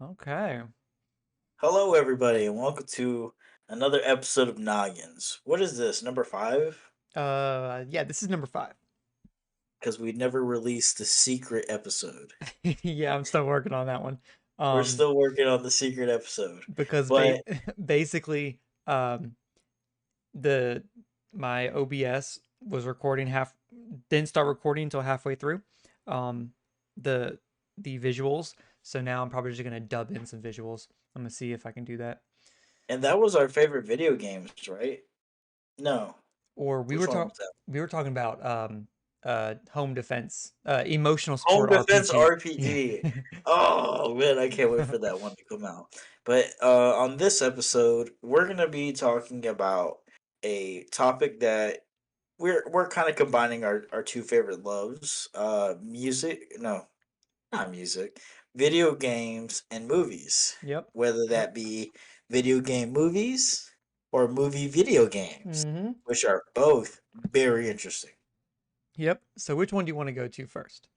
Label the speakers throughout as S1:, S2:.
S1: Okay.
S2: Hello, everybody, and welcome to another episode of Noggins. What is this, number five?
S1: Yeah, this is number five.
S2: Because we never released the secret episode.
S1: Yeah, I'm still working on that one.
S2: We're
S1: Um,
S2: still working on the secret episode.
S1: because
S2: But,
S1: basically, the my OBS was recording didn't start recording until halfway through, um, the the visuals. So now I'm probably just gonna dub in some visuals. I'm gonna see if I can do that.
S2: and that was our favorite video games, right? No.
S1: Or
S2: Which one was that?
S1: we were talking about home defense, emotional
S2: Home
S1: support
S2: Defense
S1: RPG. Yeah.
S2: RPG. Oh, man, I can't wait for that one to come out. But on this episode, we're going to be talking about a topic that we're kind of combining our two favorite loves, music, no, not music, video games and movies.
S1: Yep.
S2: Whether
S1: Yep.
S2: that be video game movies or movie video games,
S1: Hmm.
S2: which are both very interesting.
S1: Yep. So which one do you want to go to first?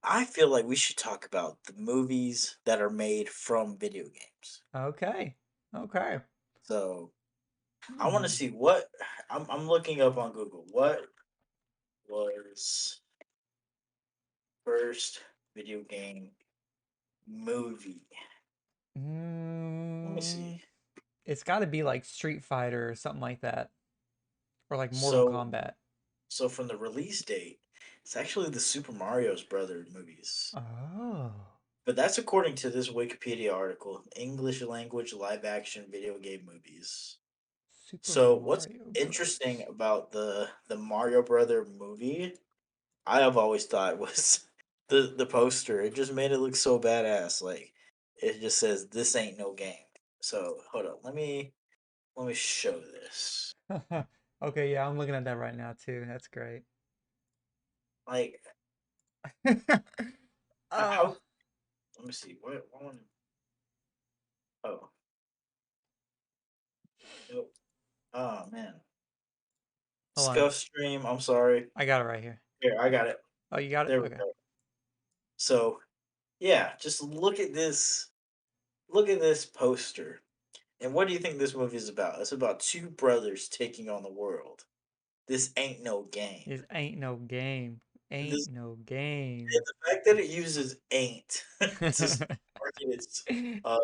S2: I feel like we should talk about the movies that are made from video games.
S1: Okay. Okay.
S2: So I want to
S1: Hmm.
S2: see what I'm looking up on Google. What was first video game movie? Let me see.
S1: Mm, it's got to be like Street Fighter or something like that, or like Mortal
S2: So
S1: Kombat.
S2: so from the release date, it's actually the Super Mario's brother movies.
S1: Oh,
S2: But that's according to this Wikipedia article, English language live action video game movies.
S1: Super
S2: So what's
S1: Mario
S2: interesting
S1: Brothers.
S2: about the Mario Brother movie, I have always thought was the poster. It just made it look so badass. Like it just says this ain't no game. So hold on, let me show this.
S1: Okay, yeah, I'm looking at that right now too. That's great.
S2: Like
S1: Oh,
S2: how let me see. What one oh nope. Oh man.
S1: hold on.
S2: Scuff stream, I'm sorry.
S1: I got it right here.
S2: Here, I got it.
S1: Oh, you got it?
S2: There we
S1: Okay.
S2: go. So yeah, just look at this poster. And what do you think this movie is about? It's about two brothers taking on the world. This ain't no game.
S1: This ain't no game. Ain't
S2: This
S1: no
S2: and
S1: game.
S2: the fact that it uses "ain't" market its uh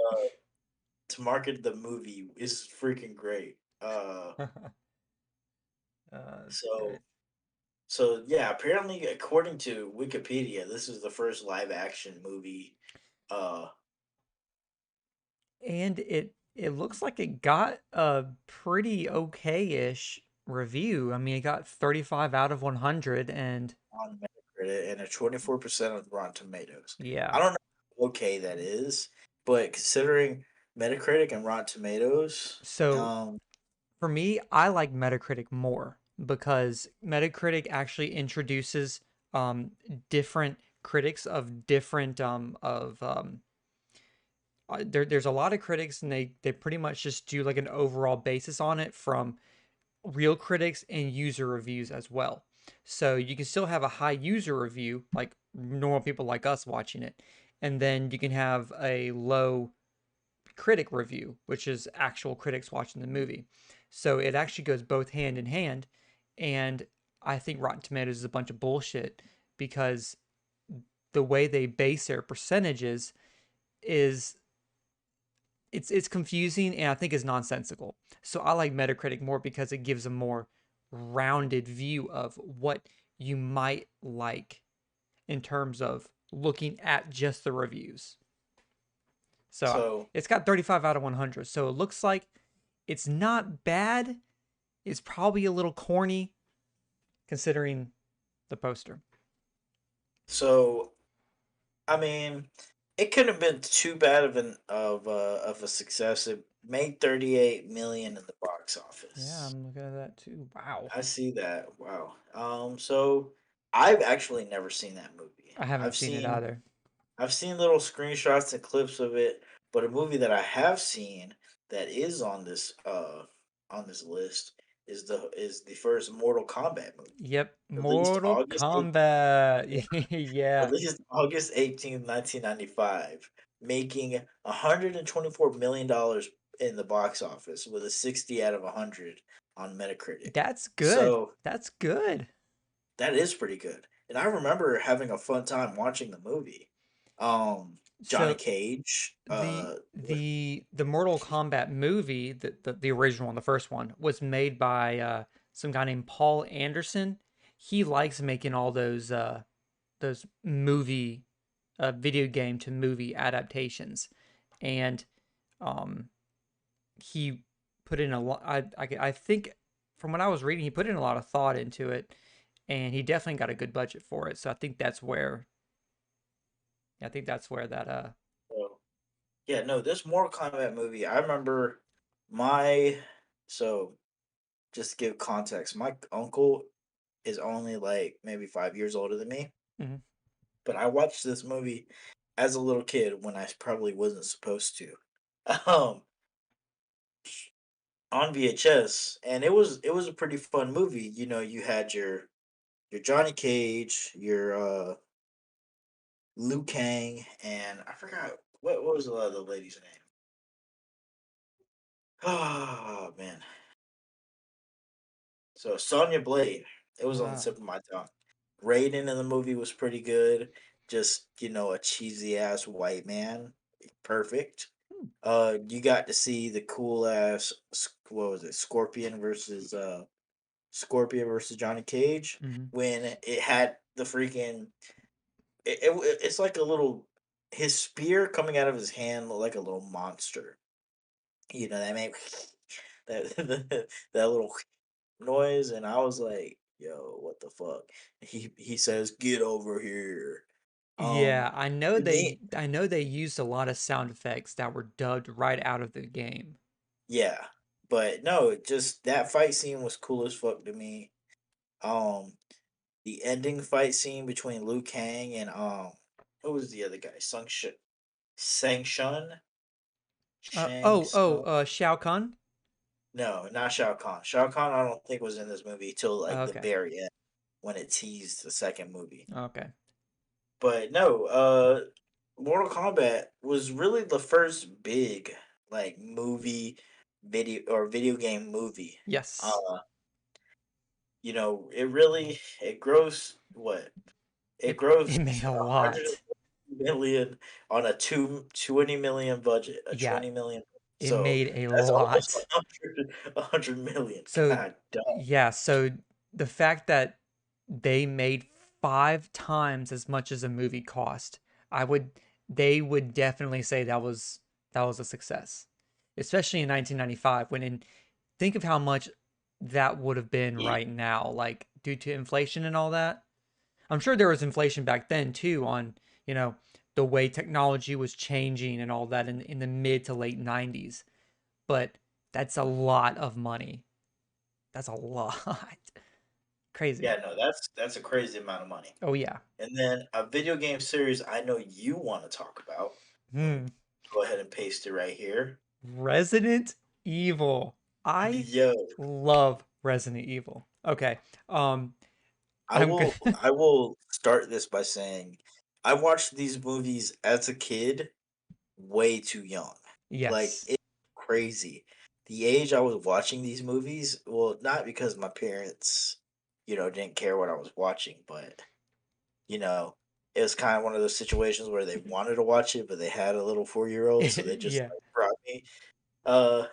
S2: to market the movie is freaking great.
S1: That's
S2: So
S1: great.
S2: so yeah, apparently according to Wikipedia, this is the first live action movie. Uh,
S1: And it looks like it got a pretty okay-ish review. I mean, it got 35 out of 100 and
S2: on Metacritic and a 24% on Rotten Tomatoes. I
S1: yeah.
S2: don't know how okay that is, but considering Metacritic and Rotten Tomatoes,
S1: So for me, I like Metacritic more because Metacritic actually introduces um different critics of different there's a lot of critics and they pretty much just do like an overall basis on it from real critics and user reviews as well. So you can still have a high user review, like normal people like us watching it, and then you can have a low critic review, which is actual critics watching the movie. So it actually goes both hand in hand. And I think Rotten Tomatoes is a bunch of bullshit because the way they base their percentages is it's confusing and I think is nonsensical. So I like Metacritic more because it gives a more rounded view of what you might like in terms of looking at just the reviews. So
S2: so
S1: it's got 35 out of 100. So it looks like it's not bad. It's probably a little corny considering the poster.
S2: so I mean, it couldn't have been too bad of a success. It made 38 million in the box
S1: Yeah,
S2: office.
S1: I'm looking at that too. Wow.
S2: I see that. Wow. So I've actually never seen that movie.
S1: I haven't
S2: I've
S1: seen it
S2: seen
S1: either.
S2: I've seen little screenshots and clips of it, but a movie that I have seen that is on this list is the first Mortal Kombat movie,
S1: Yep,
S2: released
S1: Mortal
S2: August 8th,
S1: Kombat. Yeah,
S2: released August 18th, 1995, making $124 million in the box office with a 60 out of 100 on Metacritic.
S1: that's good.
S2: So
S1: That's good.
S2: that is pretty good. And I remember having a fun time watching the movie. Um, Johnny
S1: So
S2: Cage,
S1: the Mortal Kombat movie, the original one, the first one, was made by some guy named Paul Anderson. He likes making all those movie video game to movie adaptations, and um he put in a lot. I think from what I was reading, he put in a lot of thought into it, and he definitely got a good budget for it. So I think that's where that
S2: so, yeah, no, this Mortal Kombat movie, I remember my, so just to give context, my uncle is only like maybe 5 years older than me,
S1: Mhm.
S2: but I watched this movie as a little kid when I probably wasn't supposed to, um, on VHS, and it was a pretty fun movie. You know, you had your Johnny Cage, your Liu Kang, and I forgot what was the other lady's name. Oh man, so Sonya Blade. It was on the
S1: Ah.
S2: tip of my tongue. Raiden in the movie was pretty good. Just a cheesy ass white man, perfect.
S1: Hmm.
S2: You got to see the cool ass what was it, Scorpion versus Johnny Cage
S1: Mhm.
S2: when it had the freaking it's like a little his spear coming out of his hand looked like a little monster. That made that little noise, and I was like, "Yo, what the fuck?" He says, "Get over here." Um,
S1: Yeah, I know
S2: to me,
S1: they used a lot of sound effects that were dubbed right out of the game.
S2: yeah, but no, just that fight scene was cool as fuck to me. Um, the ending fight scene between Liu Kang and who was the other guy? Sang Shun, Shang Tsung.
S1: Shao Kahn.
S2: No, not Shao Kahn. Shao Kahn, I don't think was in this movie till like the
S1: Okay,
S2: very end when it teased the second movie.
S1: okay,
S2: But no, Mortal Kombat was really the first big like movie video game movie.
S1: yes,
S2: Uh, it grows what? It
S1: it
S2: grows
S1: made a
S2: 100
S1: lot.
S2: million on a 20 million budget, a
S1: Yeah,
S2: 20 million.
S1: it
S2: So
S1: made a
S2: that's almost
S1: lot.
S2: 100 million.
S1: So
S2: God damn.
S1: so the fact that they made 5 times as much as a movie cost, I would they would definitely say that was a success, especially in 1995 think of how much that would have been
S2: Yeah.
S1: right now, like due to inflation and all that. I'm sure there was inflation back then too on, you know, the way technology was changing and all that in the mid to late 90s. But that's a lot of money. That's a lot. Crazy.
S2: Yeah, no, that's a crazy amount of money.
S1: Oh yeah.
S2: And then a video game series I know you want to talk about. Let me
S1: Hmm.
S2: go ahead and paste it right here.
S1: Resident Evil. I
S2: Yo,
S1: love Resident Evil. Okay.
S2: I
S1: I'm good.
S2: will I will start this by saying I watched these movies as a kid way too young. Like
S1: Yes.
S2: it's crazy. The age I was watching these movies, well, not because my parents, didn't care what I was watching, but you know, it was kind of one of those situations where they wanted to watch it, but they had a little 4-year old, so they just
S1: Yeah.
S2: like brought me. Uh,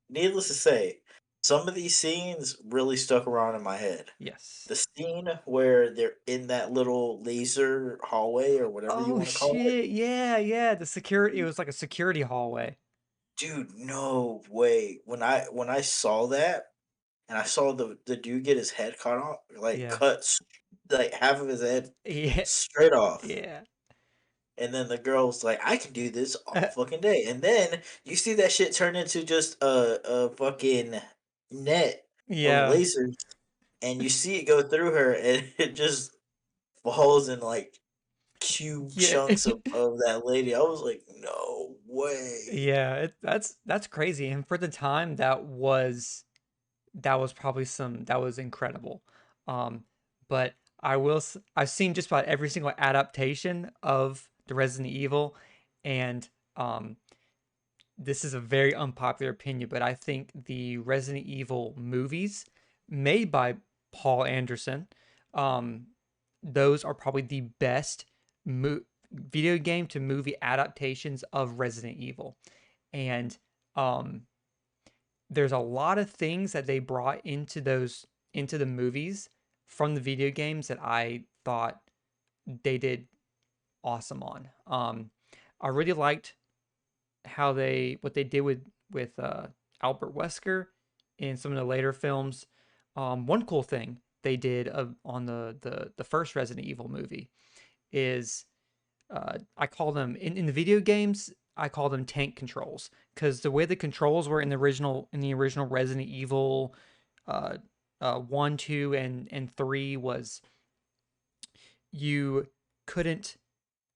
S2: Needless to say, some of these scenes really stuck around in my head.
S1: Yes.
S2: The scene where they're in that little laser hallway or whatever you
S1: Oh
S2: want to call it,
S1: shit. Yeah, yeah. The security, it was like a security hallway.
S2: dude, no way. When I saw that and I saw the dude get his head cut off, like
S1: Yeah.
S2: like half of his head
S1: Yeah.
S2: straight off.
S1: Yeah.
S2: And then the girl's like, I can do this all fucking day. And then you see that shit turn into just a fucking net of
S1: Yeah.
S2: lasers, and you see it go through her, and it just falls in like cube
S1: Yeah.
S2: chunks of that lady. I was like, no way.
S1: Yeah, that's crazy. And for the time, that was probably some that was incredible. Um, but I've seen just about every single adaptation of the Resident Evil, and um, this is a very unpopular opinion, but I think the Resident Evil movies made by Paul Anderson, um, those are probably the best mo- video game to movie adaptations of Resident Evil. And um, there's a lot of things that they brought into the movies from the video games that I thought they did awesome on. I really liked how they what they did with Albert Wesker in some of the later films. One cool thing they did on the first Resident Evil movie is I call them in the video games. I call them tank controls because the way the controls were in the original Resident Evil, uh, 1, 2, and 3 was you couldn't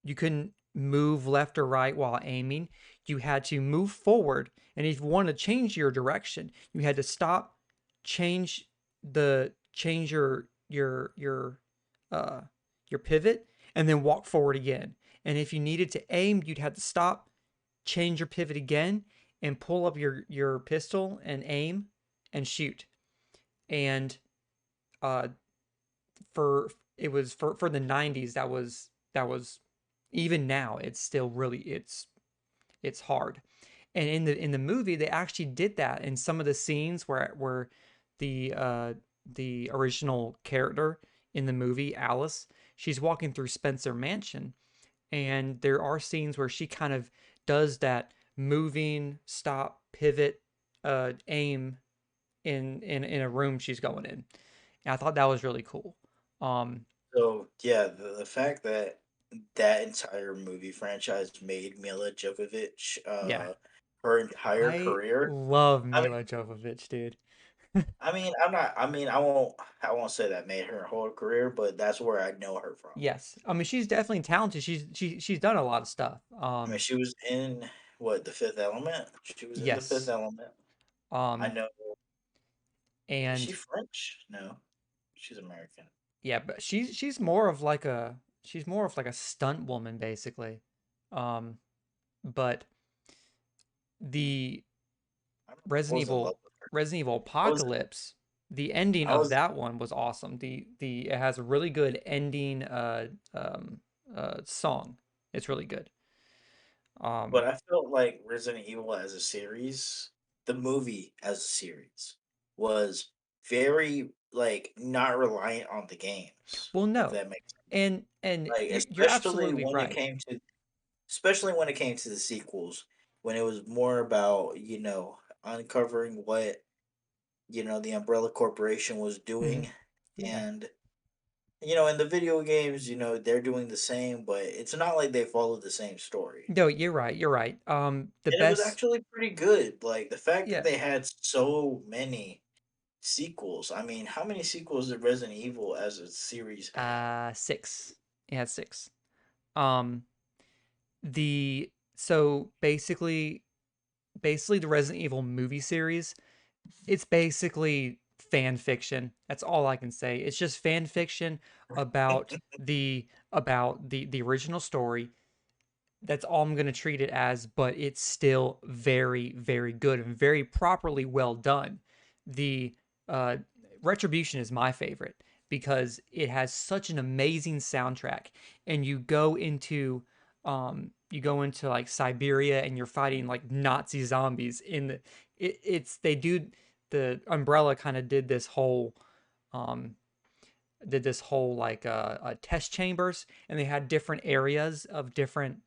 S1: you couldn't move left or right while aiming. You had to move forward, and if you wanted to change your direction, you had to stop, change change uh your pivot, and then walk forward again. And if you needed to aim, you'd have to stop, change your pivot again, and pull up your pistol and aim and shoot. And uh for it was for the 90s that was even now it's still really it's hard. And in the movie they actually did that in some of the scenes where the original character in the movie, Alice, she's walking through Spencer Mansion, and there are scenes where she kind of does that moving stop pivot aim in a room she's going in. And I thought that was really cool. um
S2: So yeah, the fact that that entire movie franchise made Mila Jovovich
S1: yeah,
S2: her entire
S1: I
S2: career.
S1: love
S2: I mean,
S1: Mila Jovovich, dude.
S2: I'm not. I mean, I won't say that made her whole career, but that's where I know her from.
S1: Yes, I mean she's definitely talented. She's done a lot of stuff.
S2: I mean, she was in what, The Fifth Element. She was in The Fifth
S1: Yes.
S2: Element. I
S1: um
S2: know. Is she
S1: and
S2: French? No, she's American.
S1: yeah, but she's more of like a stunt woman basically. um but the
S2: I
S1: Resident
S2: was in love
S1: Evil
S2: with her.
S1: Resident Evil
S2: I was.
S1: Apocalypse, the ending
S2: I
S1: of
S2: was.
S1: that one was awesome. The it has a really good ending song. It's really good. um
S2: But I felt like Resident Evil as a series, the movie as a series, was very like not reliant on the games,
S1: well,
S2: if
S1: no,
S2: that makes sense.
S1: and
S2: Like
S1: you're absolutely right.
S2: especially when it came to the sequels, when it was more about, uncovering what, the Umbrella Corporation was
S1: Hmm.
S2: doing.
S1: Yeah.
S2: And in the video games, they're doing the same, but it's not like they follow the same story.
S1: No, you're right. You're right. The
S2: And it was
S1: best.
S2: actually pretty good. Like the fact that
S1: Yeah.
S2: they had so many sequels. I mean, how many sequels did Resident Evil as a series have?
S1: Six. It had six. Um, the so basically the Resident Evil movie series, it's basically fan fiction. That's all I can say. It's just fan fiction about the original story. That's all I'm going to treat it as, but it's still very, very good and very properly well done. The uh, Retribution is my favorite because it has such an amazing soundtrack, and you go into like Siberia and you're fighting like Nazi zombies in it's they do the Umbrella kind of um did this whole like test chambers, and they had different areas of different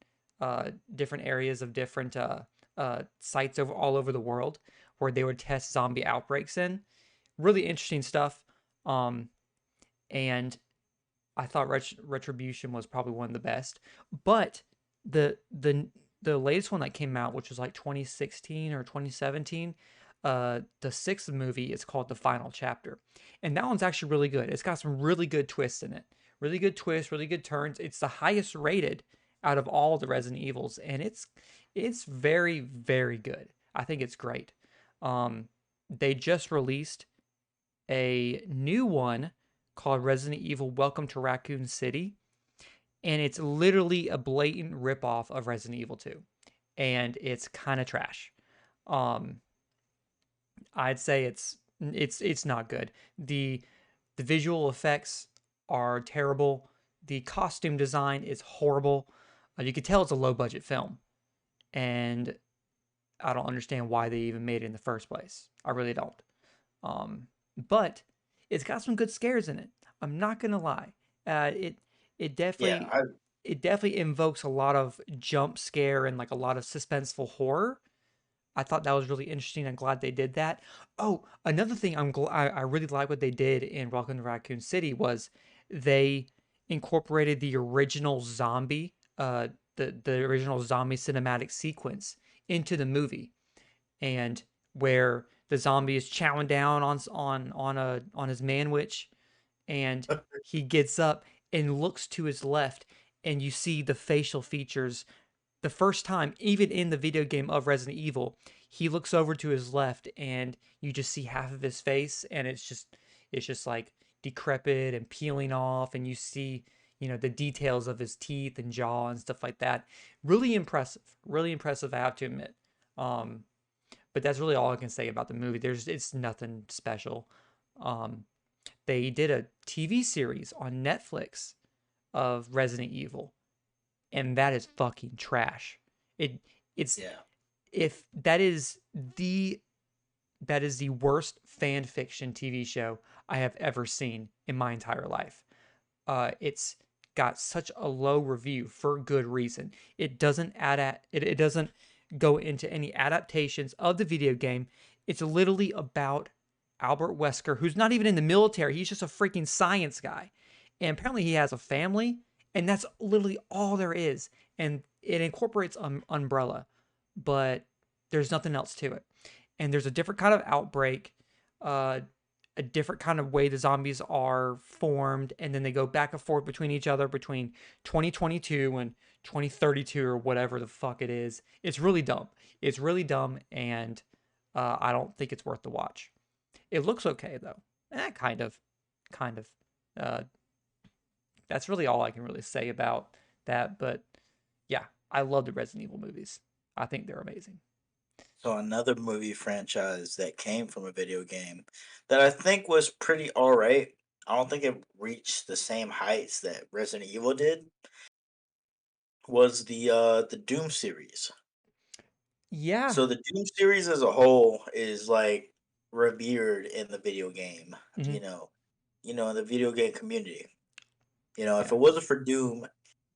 S1: sites over all over the world where they would test zombie outbreaks in. Really interesting stuff. Um, and I thought Retribution was probably one of the best. But the the the latest one that came out, which was like 2016 or 2017, the sixth movie is called The Final Chapter, and that one's actually really good. It's got some really good twists in it, really good twists, really good turns. It's the highest rated out of all the Resident Evils, and it's very very good. I think it's great. They just released a new one called Resident Evil Welcome to Raccoon City, and it's literally a blatant ripoff of Resident Evil 2, and it's kind of trash. Um, I'd say it's not good. The visual effects are terrible. The costume design is horrible. You can tell it's a low budget film, and I don't understand why they even made it in the first place. I really don't. But it's got some good scares in it. I'm not gonna lie. It it
S2: Yeah,
S1: definitely
S2: I
S1: it definitely invokes a lot of jump scare and like a lot of suspenseful horror. I thought that was really interesting. I'm glad they did that. Oh, another thing I really like what they did in Welcome to Raccoon City was they incorporated the original the original zombie cinematic sequence into the movie, and where the zombie is chowing down on his manwich, and he gets up and looks to his left, and you see the facial features the first time, even in the video game of Resident Evil, he looks over to his left and you just see half of his face, and it's just like decrepit and peeling off, and you see, the details of his teeth and jaw and stuff like that. Really impressive. Really impressive, I have to admit. Um but that's really all I can say about the movie. It's nothing special. Um they did a TV series on Netflix of Resident Evil, and that is fucking trash. It it's
S2: yeah.
S1: if the that is the worst fan fiction TV show I have ever seen in my entire life. It's got such a low review for good reason. It doesn't go into any adaptations of the video game. It's literally about Albert Wesker, who's not even in the military. He's just a freaking science guy. And apparently he has a family, and that's literally all there is. And it incorporates Umbrella, but there's nothing else to it. And there's a different kind of outbreak. Uh, a different kind of way the zombies are formed, and then they go back and forth between each other between 2022 and 2032 or whatever the fuck it is. It's really dumb. It's really dumb, and I don't think it's worth the watch. It looks okay though. Kind of. Uh, that's really all I can really say about that. But yeah, I love the Resident Evil movies. I think they're amazing.
S2: So another movie franchise that came from a video game that I think was pretty alright. I don't think it reached the same heights that Resident Evil did. Was the Doom series.
S1: Yeah.
S2: So the Doom series as a whole is like revered in the video game.
S1: Hmm.
S2: You know, in the video game community. If
S1: Yeah.
S2: it wasn't for Doom,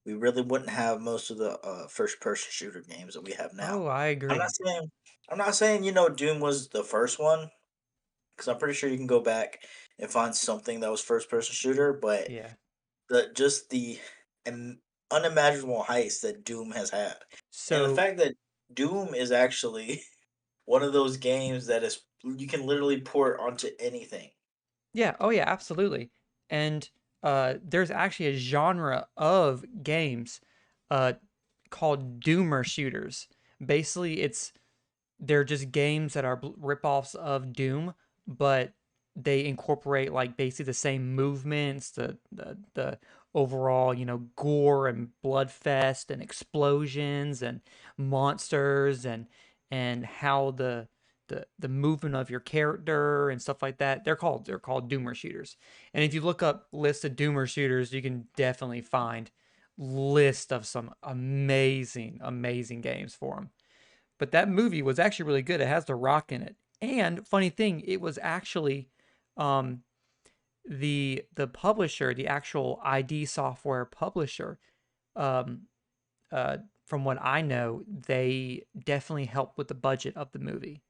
S2: we really wouldn't have most of the first person shooter games that we have now.
S1: Oh, I
S2: I'm not
S1: agree.
S2: saying I'm not saying Doom was the first one, because I'm pretty sure you can go back and find something that was first person shooter, but
S1: Yeah.
S2: the un- unimaginable heights that Doom has had, and the
S1: So
S2: fact that Doom is actually one of those games that is you can literally port onto anything.
S1: yeah, oh yeah, absolutely. And there's actually a genre of games uh called doomer shooters. Basically, they're just games that are ripoffs of Doom, but they incorporate like basically the same movements, the overall, gore and bloodfest and explosions and monsters, and how the movement of your character and stuff like that. They're called doomer shooters. And if you look up lists of doomer shooters, you can definitely find list of some amazing games for them. But that movie was actually really good. It has The Rock in it. And funny thing, it was actually um the publisher, the actual ID software publisher, um from what I know, they definitely helped with the budget of the movie,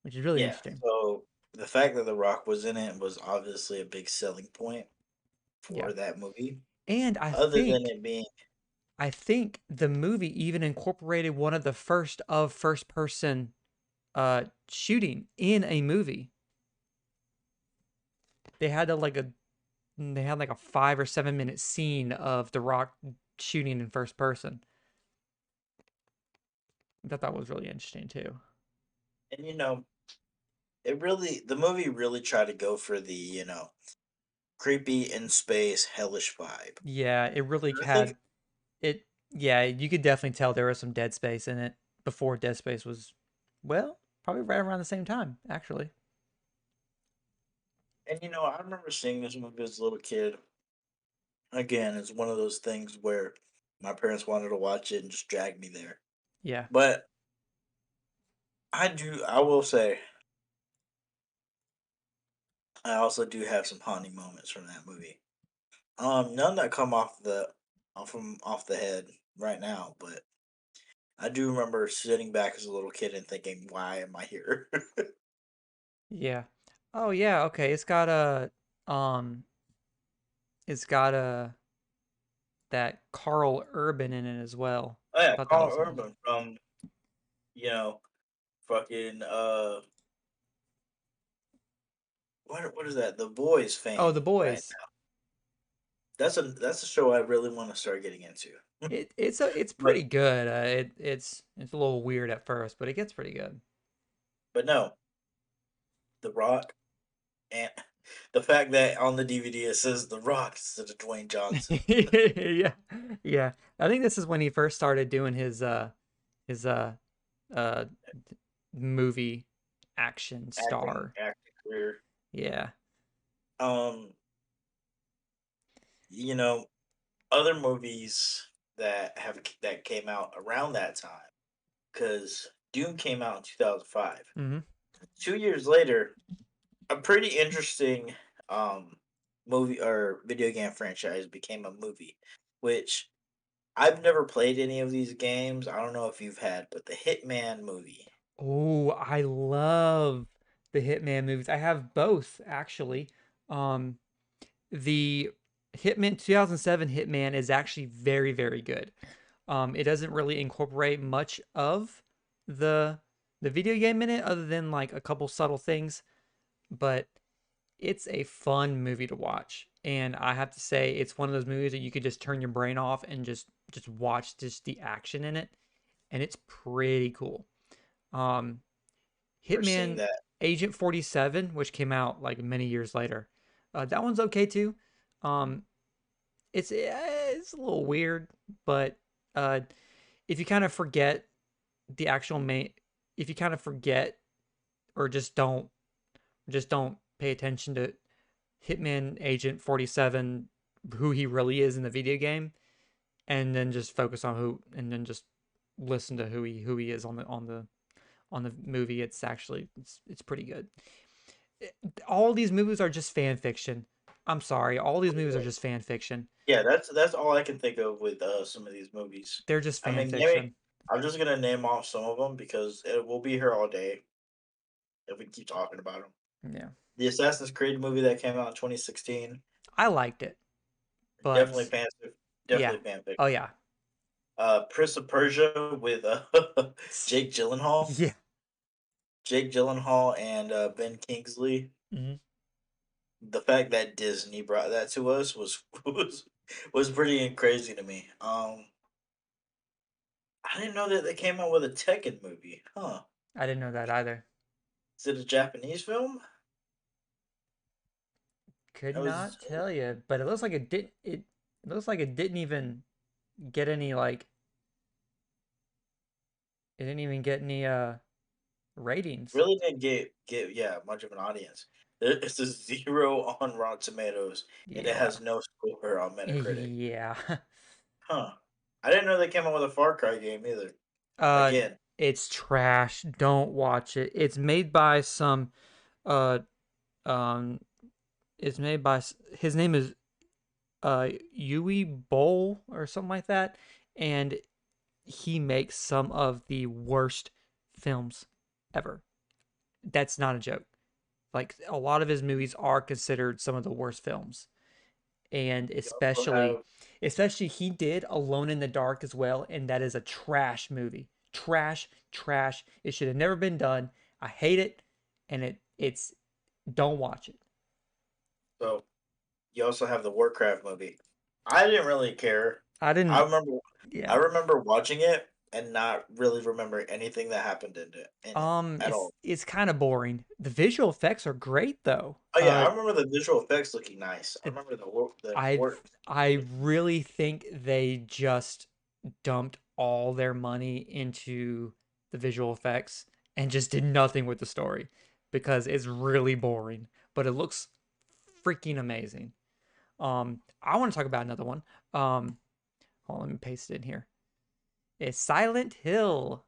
S1: which is really
S2: Yeah,
S1: interesting.
S2: so the fact that The Rock was in it was obviously a big selling point
S1: Yeah.
S2: for that movie.
S1: And I
S2: Other than
S1: think
S2: it being,
S1: I think the movie even incorporated one of the first person shooting in a movie. They had a like a they had like a 5 or 7 minute scene of The Rock shooting in first person. I thought that was really interesting too.
S2: and the movie really tried to go for the, creepy in space hellish vibe.
S1: Yeah, it really
S2: I think,
S1: had it. Yeah, you could definitely tell there was some Dead Space in it before Dead Space was, well, probably right around the same time, actually.
S2: and I remember seeing this movie as a little kid. Again, it's one of those things where my parents wanted to watch it and just dragged me there.
S1: Yeah.
S2: But I will say, I also do have some haunting moments from that movie. None that come off the head right now, but I do remember sitting back as a little kid and thinking, "Why am I here?"
S1: Yeah. Oh yeah, okay. Um it's got a that Carl Urban in it as well.
S2: Oh
S1: I
S2: yeah,
S1: thought that
S2: Carl
S1: was interesting.
S2: Urban from you know fucking what is that? The Boys
S1: Oh,
S2: fame,
S1: The
S2: right?
S1: Boys.
S2: That's a show I really want to start getting into.
S1: It's
S2: But
S1: pretty good. It's a little weird at first, but it gets pretty good.
S2: but no, The Rock and the fact that on the DVD it says The Rock instead of Dwayne Johnson.
S1: Yeah. Yeah. I think this is when he first started doing his uh movie action star.
S2: Acting career.
S1: Yeah.
S2: Um, you know, other movies that came out around that time because Doom came out in 2005.
S1: Hmm.
S2: 2 years later, a pretty interesting um movie or video game franchise became a movie, which I've never played any of these games. I don't know if you've had, but the Hitman movie.
S1: Oh, I love the Hitman movies. I have both actually. Um, the Hitman 2007 Hitman is actually very, very good. It doesn't really incorporate much of the the video game in it, other than like a couple subtle things, but it's a fun movie to watch. And I have to say, it's one of those movies that you could just turn your brain off and just watch just the action in it, and it's pretty cool. Um,
S2: We're seeing
S1: Hitman
S2: that.
S1: Agent 47, which came out like many years later. That one's okay too. Um, it's a little weird, but uh, if you kind of forget the actual main, if you kind of forget or just don't pay attention to Hitman Agent 47, who he really is in the video game, and then just focus on who, and then just listen to who he is on the movie. It's pretty good. All these movies are just fan fiction. I'm sorry, all these movies are just fan fiction.
S2: Yeah, that's all I can think of with some of these movies.
S1: They're just
S2: I
S1: fan
S2: mean, maybe
S1: fiction.
S2: I'm just gonna name off some of them because we'll be here all day if we keep talking about them.
S1: Yeah,
S2: The Assassin's Creed movie that came out in 2016,
S1: I liked it,
S2: definitely
S1: but yeah,
S2: definitely fanfic.
S1: oh yeah,
S2: Prince of Persia with Jake Gyllenhaal,
S1: yeah.
S2: And Ben Kingsley.
S1: Hmm.
S2: The fact that Disney brought that to us was was pretty crazy to me. I didn't know that they came out with a Tekken movie. Huh?
S1: I didn't know that either.
S2: Is it a Japanese film?
S1: Could
S2: I was
S1: not tell you, but it looks like it looks like it didn't even get any like it didn't even get any ratings.
S2: really didn't get yeah much of an audience. It's a zero on Rotten Tomatoes, and it
S1: Yeah.
S2: has no score on Metacritic.
S1: Yeah.
S2: Huh? I didn't know they came out with a Far Cry game either.
S1: Uh
S2: Again,
S1: it's trash. Don't watch it. It's made by some uh um it's made by his name is Yui Bowl or something like that, and he makes some of the worst films ever. That's not a joke. Like a lot of his movies are considered some of the worst films, and
S2: you also
S1: especially he did Alone in the Dark as well, and that is a trash movie. Trash, trash. It should have never been done. I hate it, and it's don't watch it.
S2: so you also have the Warcraft movie. I didn't really care.
S1: I
S2: I
S1: didn't.
S2: remember I
S1: Yeah.
S2: remember watching it, and not really remember anything that happened in it at all.
S1: It's kind of boring. The visual effects are great though.
S2: Oh yeah, I remember the visual effects looking nice. I
S1: It,
S2: remember the
S1: I
S2: work.
S1: I really think they just dumped all their money into the visual effects and just did nothing with the story because it's really boring, but it looks freaking amazing. I want to talk about another one. Hold on, let me paste it in here. It's Silent Hill.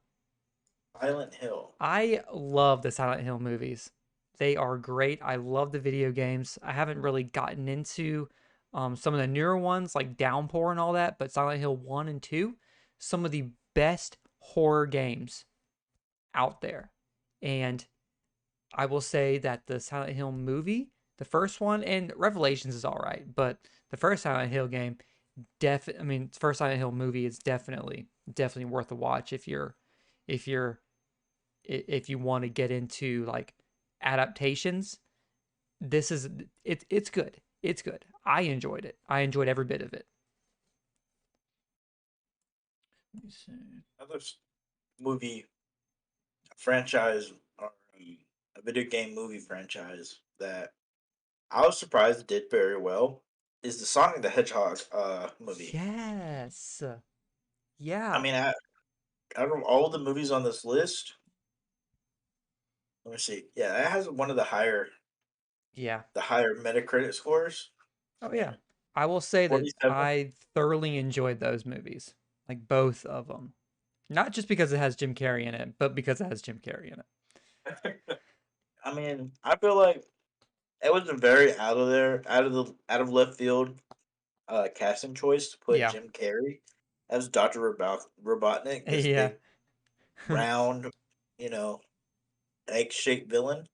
S2: Silent Hill.
S1: I love the Silent Hill movies. They are great. I love the video games. I haven't really gotten into some of the newer ones like Downpour and all that, but Silent Hill 1 and 2, some of the best horror games out there. And I will say that the Silent Hill movie, the first one, and Revelations is all right, but the first Silent Hill game, I mean, first Silent Hill movie is definitely worth a watch if you're if you want to get into like adaptations. This is it's good. It's good. I enjoyed it. I enjoyed every bit of it. Let me see.
S2: Another movie franchise or a video game movie franchise that I was surprised did very well is the Sonic the Hedgehog movie.
S1: Yes.
S2: I
S1: Yeah.
S2: mean, out of all the movies on this list, let me see. Yeah, it has one of
S1: Yeah.
S2: the higher Metacritic scores.
S1: Oh
S2: I mean,
S1: yeah. I will say that
S2: 47.
S1: I thoroughly enjoyed those movies. Like both of them. Not just because it has Jim Carrey in it, but because it has Jim Carrey in it.
S2: I mean, I feel like it was a very out of left field casting choice to put
S1: Yeah.
S2: Jim Carrey as Doctor Robotnik, this
S1: Yeah.
S2: big round, you know, egg shaped villain.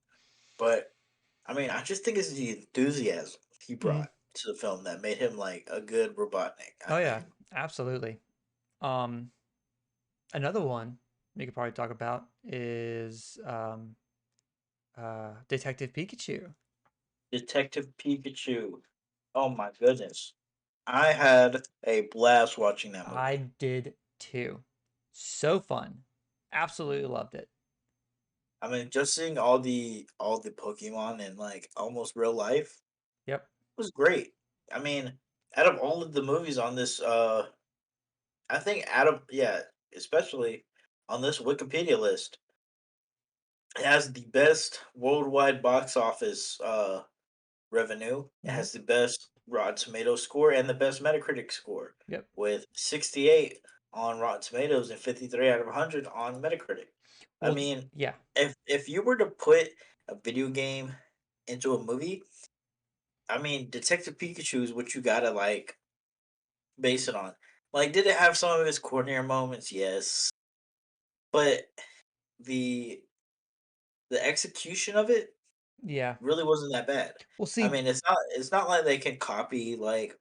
S2: But I mean, I just think it's the enthusiasm he
S1: Mhm.
S2: brought to the film that made him like a good Robotnik. I
S1: Oh yeah.
S2: think.
S1: Absolutely. Um Another one we could probably talk about is Detective Pikachu.
S2: Detective Pikachu. Oh my goodness, I had a blast watching that
S1: I
S2: movie.
S1: did too. So fun. Absolutely loved it.
S2: I mean, just seeing all the Pokemon in like almost real life
S1: Yep.
S2: was great. I mean, out of all of the movies on this, I think out of yeah, especially on this Wikipedia list, it has the best worldwide box office revenue. It
S1: Hmm.
S2: has the best Rotten Tomato score and the best Metacritic score,
S1: Yep.
S2: with 68 on Rotten Tomatoes and 53 out of 100 on Metacritic. I
S1: Well,
S2: mean,
S1: yeah.
S2: if you were to put a video game into a movie, I mean, Detective Pikachu is what you gotta like base it on. Like, did it have some of its cornier moments? Yes, but the the execution of it
S1: Yeah.
S2: really wasn't that bad.
S1: Well,
S2: I
S1: see,
S2: mean, it's not like they can copy like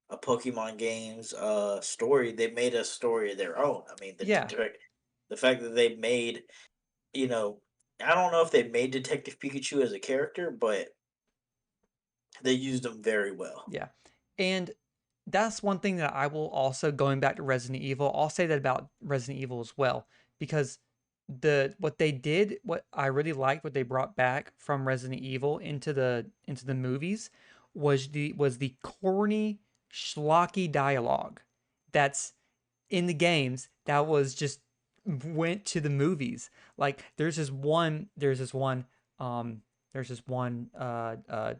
S2: a Pokemon game's story. They made a story of their own. I mean,
S1: yeah.
S2: the fact that they made, you know, I don't know if they made Detective Pikachu as a character, but they used him very well.
S1: Yeah. And that's one thing that I will also going back to Resident Evil. I'll say that about Resident Evil as well because what they did, what I really liked what they brought back from Resident Evil into the movies was the corny schlocky dialogue that's in the games that was just went to the movies. Like um there's this one uh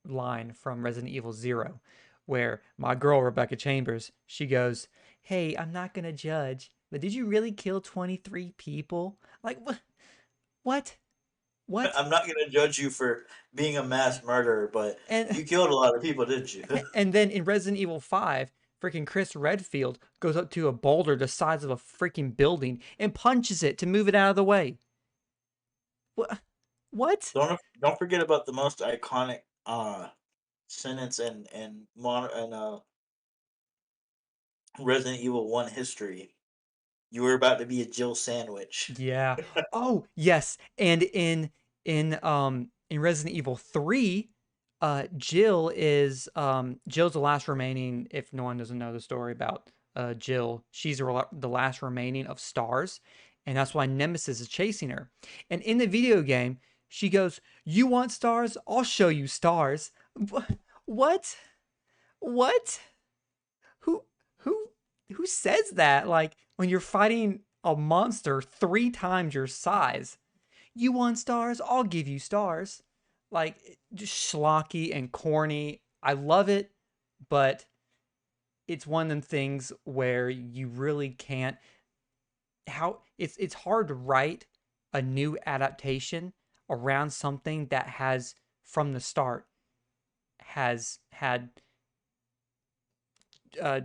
S1: line from Resident Evil 0 where my girl Rebecca Chambers, she goes, "Hey, I'm not going to judge, but did you really kill 23 people?" Like what? What?
S2: I'm not going to judge you for being a mass murderer, but
S1: And
S2: you killed a lot of people, didn't you?
S1: and then in Resident Evil 5, freaking Chris Redfield goes up to a boulder the size of a freaking building and punches it to move it out of the way. What? What?
S2: Don't forget about the most iconic sentence in Resident Evil 1 history. You were about to be a Jill sandwich.
S1: Yeah. Oh, yes. And in Resident Evil 3, Jill's the last remaining, if no one doesn't know the story about Jill. She's the last remaining of stars, and that's why Nemesis is chasing her. And in the video game, she goes, "You want stars? I'll show you stars." What? What? Who? Who? Who says that? Like when you're fighting a monster 3 times your size, you want stars? I'll give you stars. Like just schlocky and corny. I love it, but it's one of them things where you really can't how it's hard to write a new adaptation around something that has from the start has had uh,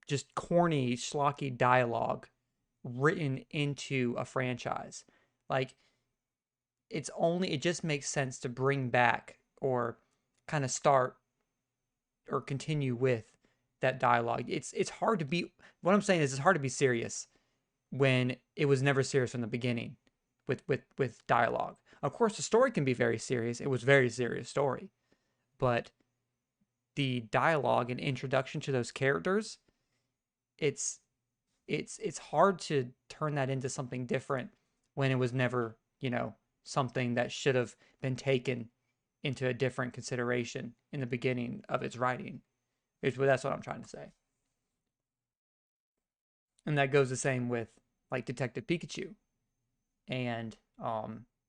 S1: just corny schlocky dialogue written into a franchise. Like it just makes sense to bring back or kind of start or continue with that dialogue. It's hard to be what I'm saying is it's hard to be serious when it was never serious from the beginning with dialogue. Of course, the story can be very serious. It was a very serious story, but the dialogue and introduction to those characters, it's it's hard to turn that into something different when it was never, something that should have been taken into a different consideration in the beginning of its writing. That's what I'm trying to say. And that goes the same with like Detective Pikachu and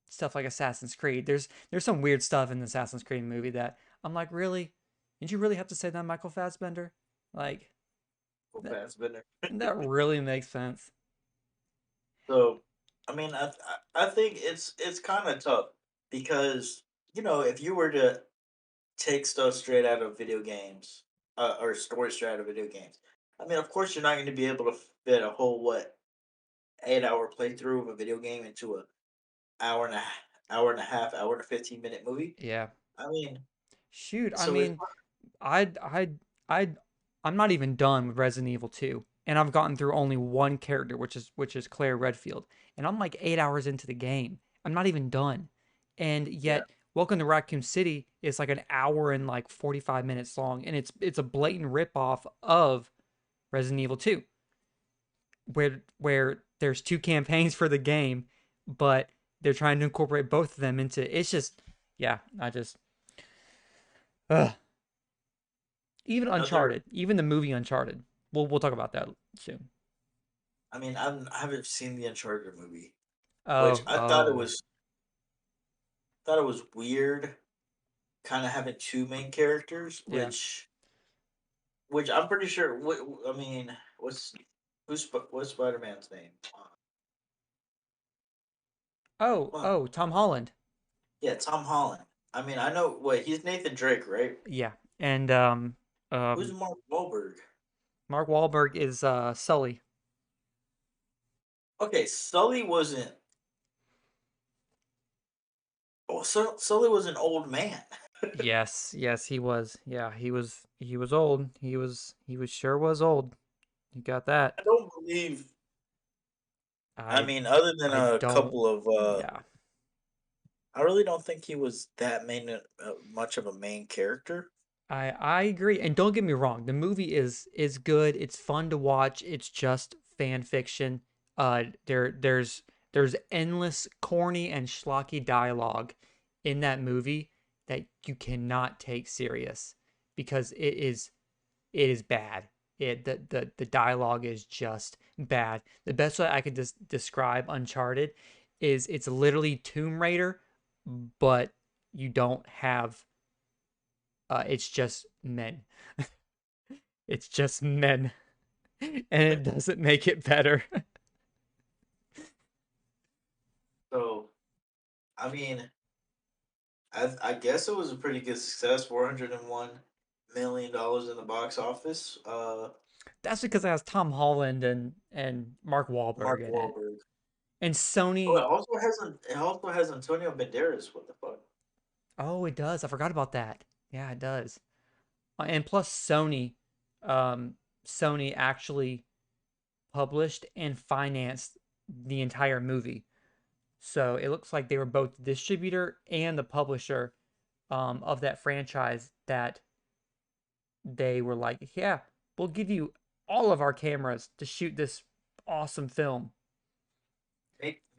S1: stuff like Assassin's Creed. There's some weird stuff in the Assassin's Creed movie that I'm like, really? Did you really have to say that, Michael Fassbender? Like that
S2: Fassbender.
S1: that really makes sense.
S2: So, I mean, I think it's kind of tough because if you were to take stuff straight out of video games, or story straight out of video games, I mean, of course, you're not going to be able to fit a whole 8 hour playthrough of a video game into a hour and a half, hour and 15 minute movie.
S1: Yeah.
S2: I mean,
S1: Shoot, I
S2: so it's
S1: mean, I'd I'd I'd I'm not even done with Resident Evil 2, and I've gotten through only one character, which is Claire Redfield, and I'm like 8 hours into the game. I'm not even done, and
S2: yeah,
S1: yet Welcome to Raccoon City is like an hour and like 45 minutes long, and it's a blatant ripoff of Resident Evil 2, where there's two campaigns for the game, but they're trying to incorporate both of them into. It's just, yeah, I just. Ugh. Even
S2: another.
S1: Uncharted, even the movie Uncharted. We'll talk about that soon.
S2: I mean, I haven't seen the Uncharted movie, which
S1: Oh,
S2: I
S1: oh,
S2: thought it was weird, kind of having two main characters,
S1: yeah.
S2: which I'm pretty sure. I mean, what's Spider Man's name?
S1: Oh,
S2: Come on,
S1: oh, Tom Holland.
S2: yeah, Tom Holland. I mean, I know. Wait, he's Nathan Drake, right?
S1: Yeah, and
S2: Who's
S1: um,
S2: Mark Wahlberg?
S1: Mark Wahlberg is Sully.
S2: Okay, Sully wasn't. Oh, Sully was an old man.
S1: Yes, yes, he was. Yeah, he was old. He was sure was old. You got that.
S2: I don't believe. I
S1: I
S2: mean, other than
S1: I
S2: a
S1: don't.
S2: couple of,
S1: Yeah,
S2: I really don't think he was that much of a main character.
S1: I agree. And don't get me wrong, the movie is good. It's fun to watch. It's just fan fiction. There's endless corny and schlocky dialogue in that movie that you cannot take serious because it is bad. The dialogue is just bad. The best way I could describe Uncharted is it's literally Tomb Raider, but you don't have it's just men. It's just men. And it doesn't make it better.
S2: So, I mean, I guess it was a pretty good success. $401 million in the box office.
S1: That's because it has Tom Holland and Mark Wahlberg
S2: Mark
S1: in it.
S2: Wahlberg.
S1: And
S2: Oh,
S1: Sony,
S2: it also has Antonio Banderas. What the fuck?
S1: oh, it does. I forgot about that. Yeah, it does. And plus um Sony actually published and financed the entire movie. So it looks like they were both the distributor and the publisher of that franchise that they were like, yeah, we'll give you all of our cameras to shoot this awesome film.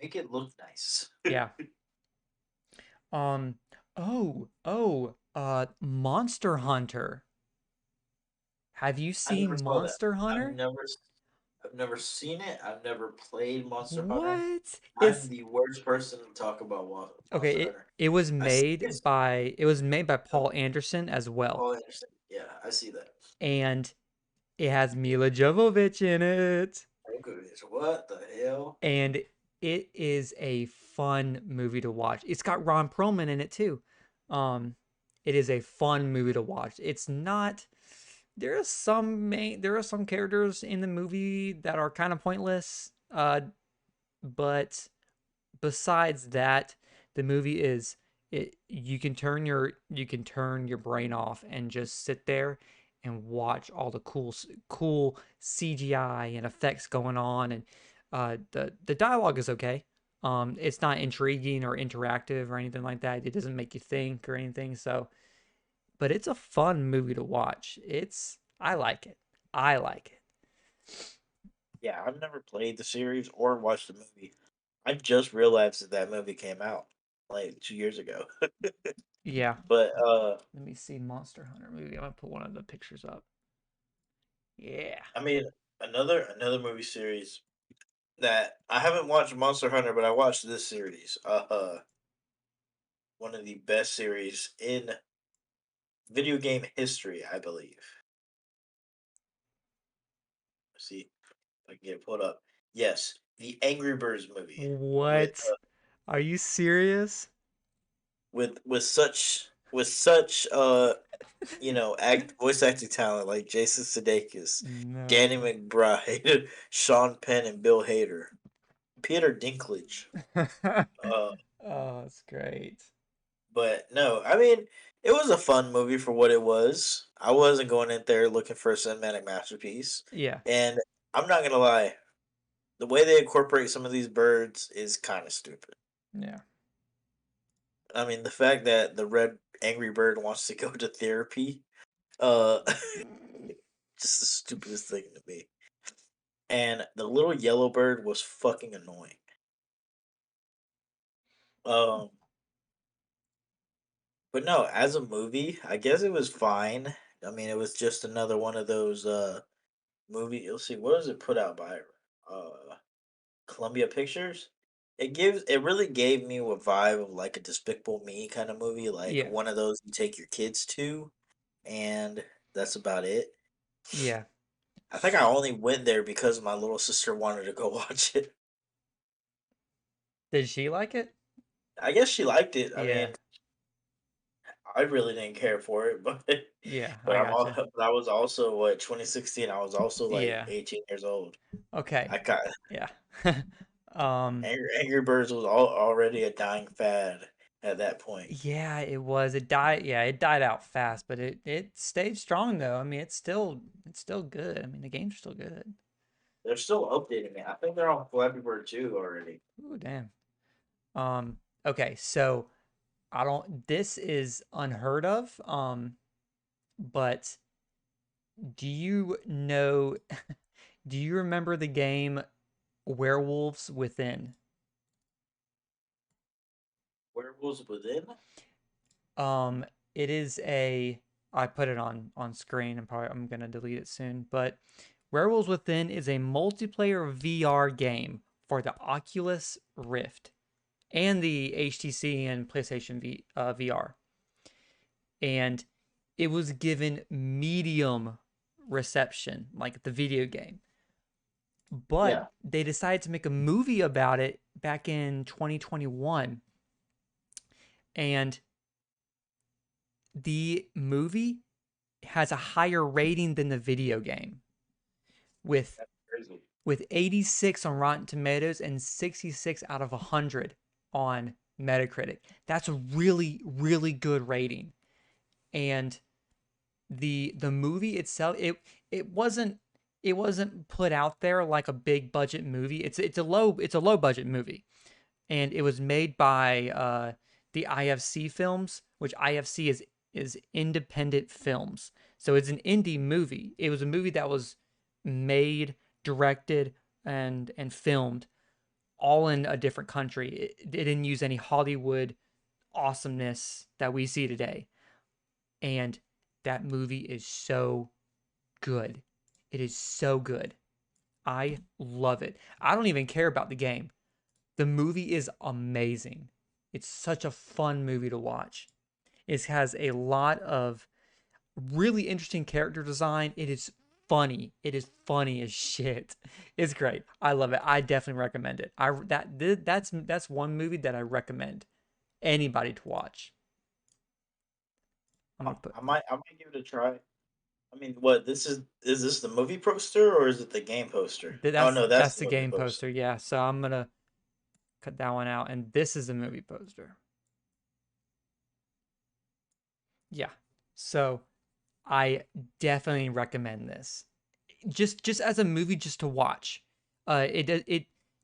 S2: Make it look nice.
S1: Yeah. Um. Monster Hunter. Have you
S2: I never
S1: seen
S2: saw that.
S1: Monster
S2: I've
S1: Hunter?
S2: never I've never seen it. I've never played Monster Hunter.
S1: What?
S2: I'm
S1: It's
S2: the worst person to talk about
S1: okay.
S2: Monster Hunter. I see this.
S1: It was made by
S2: Oh,
S1: Paul Anderson as well,
S2: oh, I understand. Yeah, I see that.
S1: and it has Mila Jovovich in it,
S2: Okay, so what the hell?
S1: and it is a fun movie to watch. It's got Ron Perlman in it too. Um, it is a fun movie to watch. It's not. There are some characters in the movie that are kind of pointless. But besides that, the movie is it you can turn your brain off and just sit there and watch all the cool CGI and effects going on, and the dialogue is okay. It's not intriguing or interactive or anything like that. It doesn't make you think or anything. So, but it's a fun movie to watch. It's I like it. I like it.
S2: Yeah, I've never played the series or watched the movie. I just realized that that movie came out like 2 years ago.
S1: Yeah.
S2: But
S1: Let me see Monster Hunter movie. I'm gonna put one of the pictures up. Yeah.
S2: I mean, another movie series that I haven't watched Monster Hunter, but I watched this series. One of the best series in video game history, I believe. Let's see if I can get it pulled up. Yes, the Angry Birds movie with
S1: What? Are you serious?
S2: with such voice acting talent like Jason Sudeikis, Danny
S1: No.
S2: McBride, Sean Penn, and Bill Hader, Peter Dinklage. Uh,
S1: Oh, it's great.
S2: but no, I mean it was a fun movie for what it was. I wasn't going in there looking for a cinematic masterpiece,
S1: Yeah.
S2: and I'm not gonna lie, the way they incorporate some of these birds is kind of stupid.
S1: Yeah.
S2: I mean, the fact that the red angry bird wants to go to therapy, uh, just the stupidest thing to me. And the little yellow bird was fucking annoying. Um, but no, as a movie, I guess it was fine. I mean, it was just another one of those movie. You'll see, what was it put out by? Uh, Columbia Pictures. It really gave me a vibe of like a Despicable Me kind of movie, like
S1: Yeah.
S2: one of those you take your kids to, and that's about it.
S1: Yeah.
S2: I think I only went there because my little sister wanted to go watch it.
S1: Did she like it?
S2: I guess she liked it. I
S1: Yeah.
S2: mean, I really didn't care for it, but
S1: Yeah,
S2: but
S1: I gotcha.
S2: but I was also what 2016. I was also like
S1: Yeah.
S2: 18 years old.
S1: Okay.
S2: I got
S1: Yeah. um
S2: Angry Birds was already a dying fad at that point.
S1: yeah, it was. It died. Yeah, it died out fast, but it stayed strong though. I mean, it's still good. I mean, the game's still good.
S2: They're still updating it. I think they're on Flappy Bird 2 already.
S1: Ooh, damn. Okay, so I don't this is unheard of. But do you know do you remember the game Werewolves Within?
S2: Werewolves Within?
S1: Um, it is a I put it on screen and probably I'm gonna delete it soon, but Werewolves Within is a multiplayer VR game for the Oculus Rift and the HTC and PlayStation VR. And it was given medium reception, like the video game. But
S2: Yeah.
S1: they decided to make a movie about it back in 2021. And the movie has a higher rating than the video game with
S2: That's crazy.
S1: 86 on Rotten Tomatoes and 66 out of 100 on Metacritic. That's a really good rating. And the movie itself it wasn't put out there like a big budget movie. It's a low budget movie, and it was made by the IFC Films, which IFC is Independent Films. So it's an indie movie. It was a movie that was made, directed, and filmed all in a different country. It didn't use any Hollywood awesomeness that we see today. And that movie is so good. It is so good. I love it. I don't even care about the game. The movie is amazing. It's such a fun movie to watch. It has a lot of really interesting character design. It is funny. It is funny as shit. It's great. I love it. I definitely recommend it. That's one movie that I recommend anybody to watch. I'm gonna put
S2: I might give it a try. I mean, what is this the movie poster or is it the game poster? Oh no, that's
S1: that's
S2: the
S1: the
S2: movie
S1: game
S2: poster.
S1: poster. Yeah, so I'm gonna cut that one out, and this is the movie poster. Yeah, so I definitely recommend this. Just as a movie, just to watch. It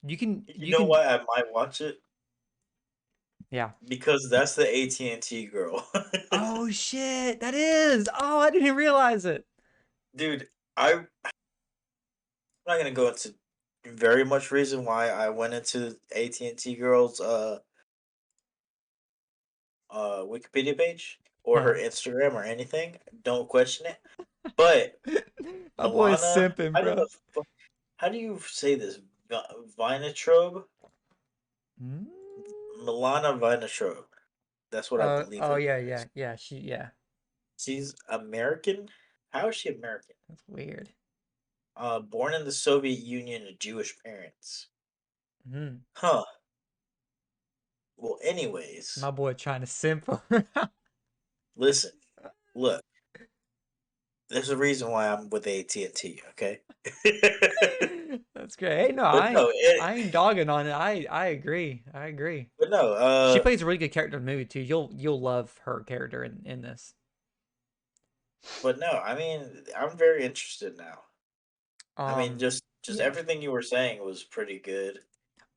S2: You
S1: you
S2: know
S1: can
S2: why I might watch it?
S1: yeah.
S2: Because that's the AT&T girl.
S1: Oh shit, that is. Oh, I didn't realize it.
S2: Dude, I'm not gonna go into very much reason why I went into AT&T girl's Wikipedia page or her
S1: Uh,
S2: Instagram or anything. Don't question it. But
S1: my boy is
S2: Milana,
S1: simping,
S2: how do
S1: bro.
S2: the how do you say this? Vinatrobe?
S1: Mm?
S2: Milana Vinatrobe. That's what I believe
S1: Oh
S2: her
S1: yeah,
S2: name
S1: yeah,
S2: is.
S1: yeah. Yeah.
S2: She's American. How is she American?
S1: That's weird.
S2: Born in the Soviet Union to Jewish parents.
S1: Mm.
S2: Huh. Well, anyways,
S1: My boy trying to simp.
S2: listen, look. There's a reason why I'm with AT&T. Okay.
S1: That's great. Hey, no,
S2: but no,
S1: I ain't dogging on it. I agree. I agree.
S2: but no.
S1: She plays a really good character in the movie too. You'll love her character in this.
S2: But no. I mean, I'm very interested now. I mean,
S1: Um,
S2: just
S1: yeah.
S2: everything you were saying was pretty good.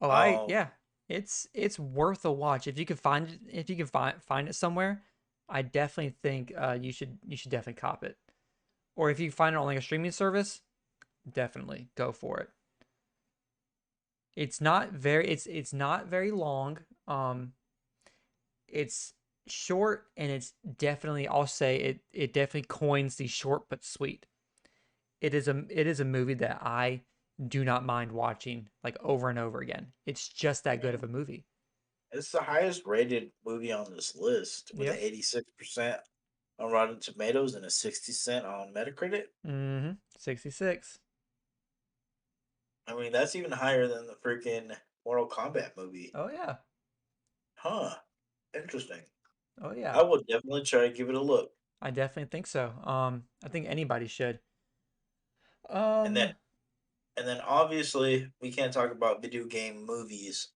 S1: Oh, I
S2: Um,
S1: yeah. It's worth a watch if you can find it. If you can find it somewhere, I definitely think you should definitely cop it. Or if you find it on like a streaming service, definitely go for it. It's not very long. It's short and it's definitely I'll say it definitely coins the short but sweet. It is a movie that I do not mind watching like over and over again. It's just
S2: I
S1: that good of
S2: mean,
S1: a movie.
S2: it's the highest rated movie on this list with an
S1: Yep.
S2: 86% on Rotten Tomatoes and a 60% on Metacritic.
S1: Mm-hmm. 66.
S2: I mean, that's even higher than the freaking Mortal Kombat movie.
S1: Oh yeah.
S2: Huh. Interesting.
S1: Oh yeah.
S2: I will definitely try to give it a look.
S1: I definitely think so. I think anybody should.
S2: And then
S1: Um,
S2: obviously we can't talk about video game movies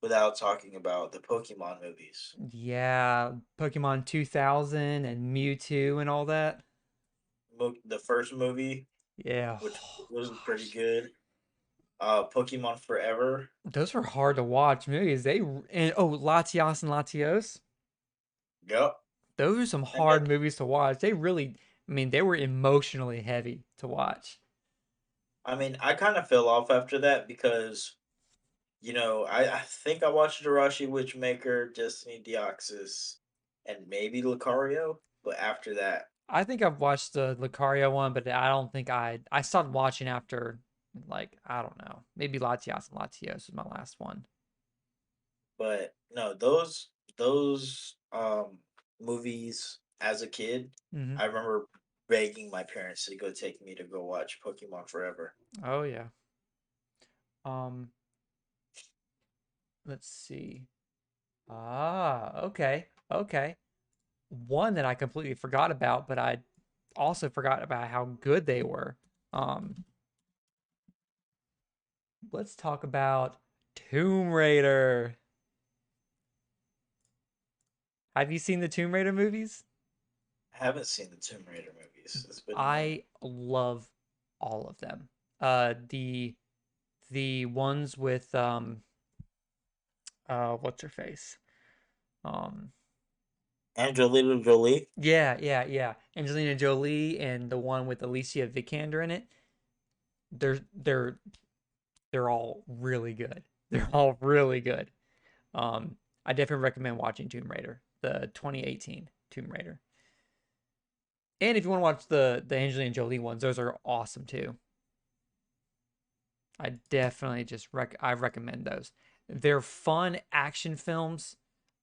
S2: without talking about the Pokemon movies.
S1: yeah, Pokemon 2000 and Mewtwo and all that.
S2: The first movie,
S1: Yeah.
S2: which
S1: Oh
S2: was pretty
S1: gosh.
S2: good. Pokemon Forever.
S1: Those were hard to watch movies. And oh, Latios and Latios.
S2: Yep.
S1: Those are some
S2: And then
S1: hard movies to watch. They really, I mean, they were emotionally heavy to watch.
S2: I mean, I kind of fell off after that because I think I watched Jirachi Witchmaker, Destiny Deoxys, and maybe Lucario. But after that,
S1: I think I've watched the Lucario one, but I don't think I stopped watching after like I don't know, maybe Latias and Latios was my last one.
S2: but no, those movies as a kid,
S1: Hmm.
S2: I remember begging my parents to go take me to go watch Pokemon Forever.
S1: Oh yeah. Um, let's see. Okay, okay. One that I completely forgot about, but I also forgot about how good they were. Um, let's talk about Tomb Raider. Have you seen the Tomb Raider movies?
S2: I haven't seen the Tomb Raider movies. It's been a minute.
S1: I love all of them. The ones with what's her face? Um,
S2: Angelina Jolie.
S1: yeah. Angelina Jolie and the one with Alicia Vikander in it. they're they're they're all really good. They're all really good. I definitely recommend watching Tomb Raider, the 2018 Tomb Raider. And if you want to watch the Angelina Jolie ones, those are awesome too. I definitely I recommend those. They're fun action films,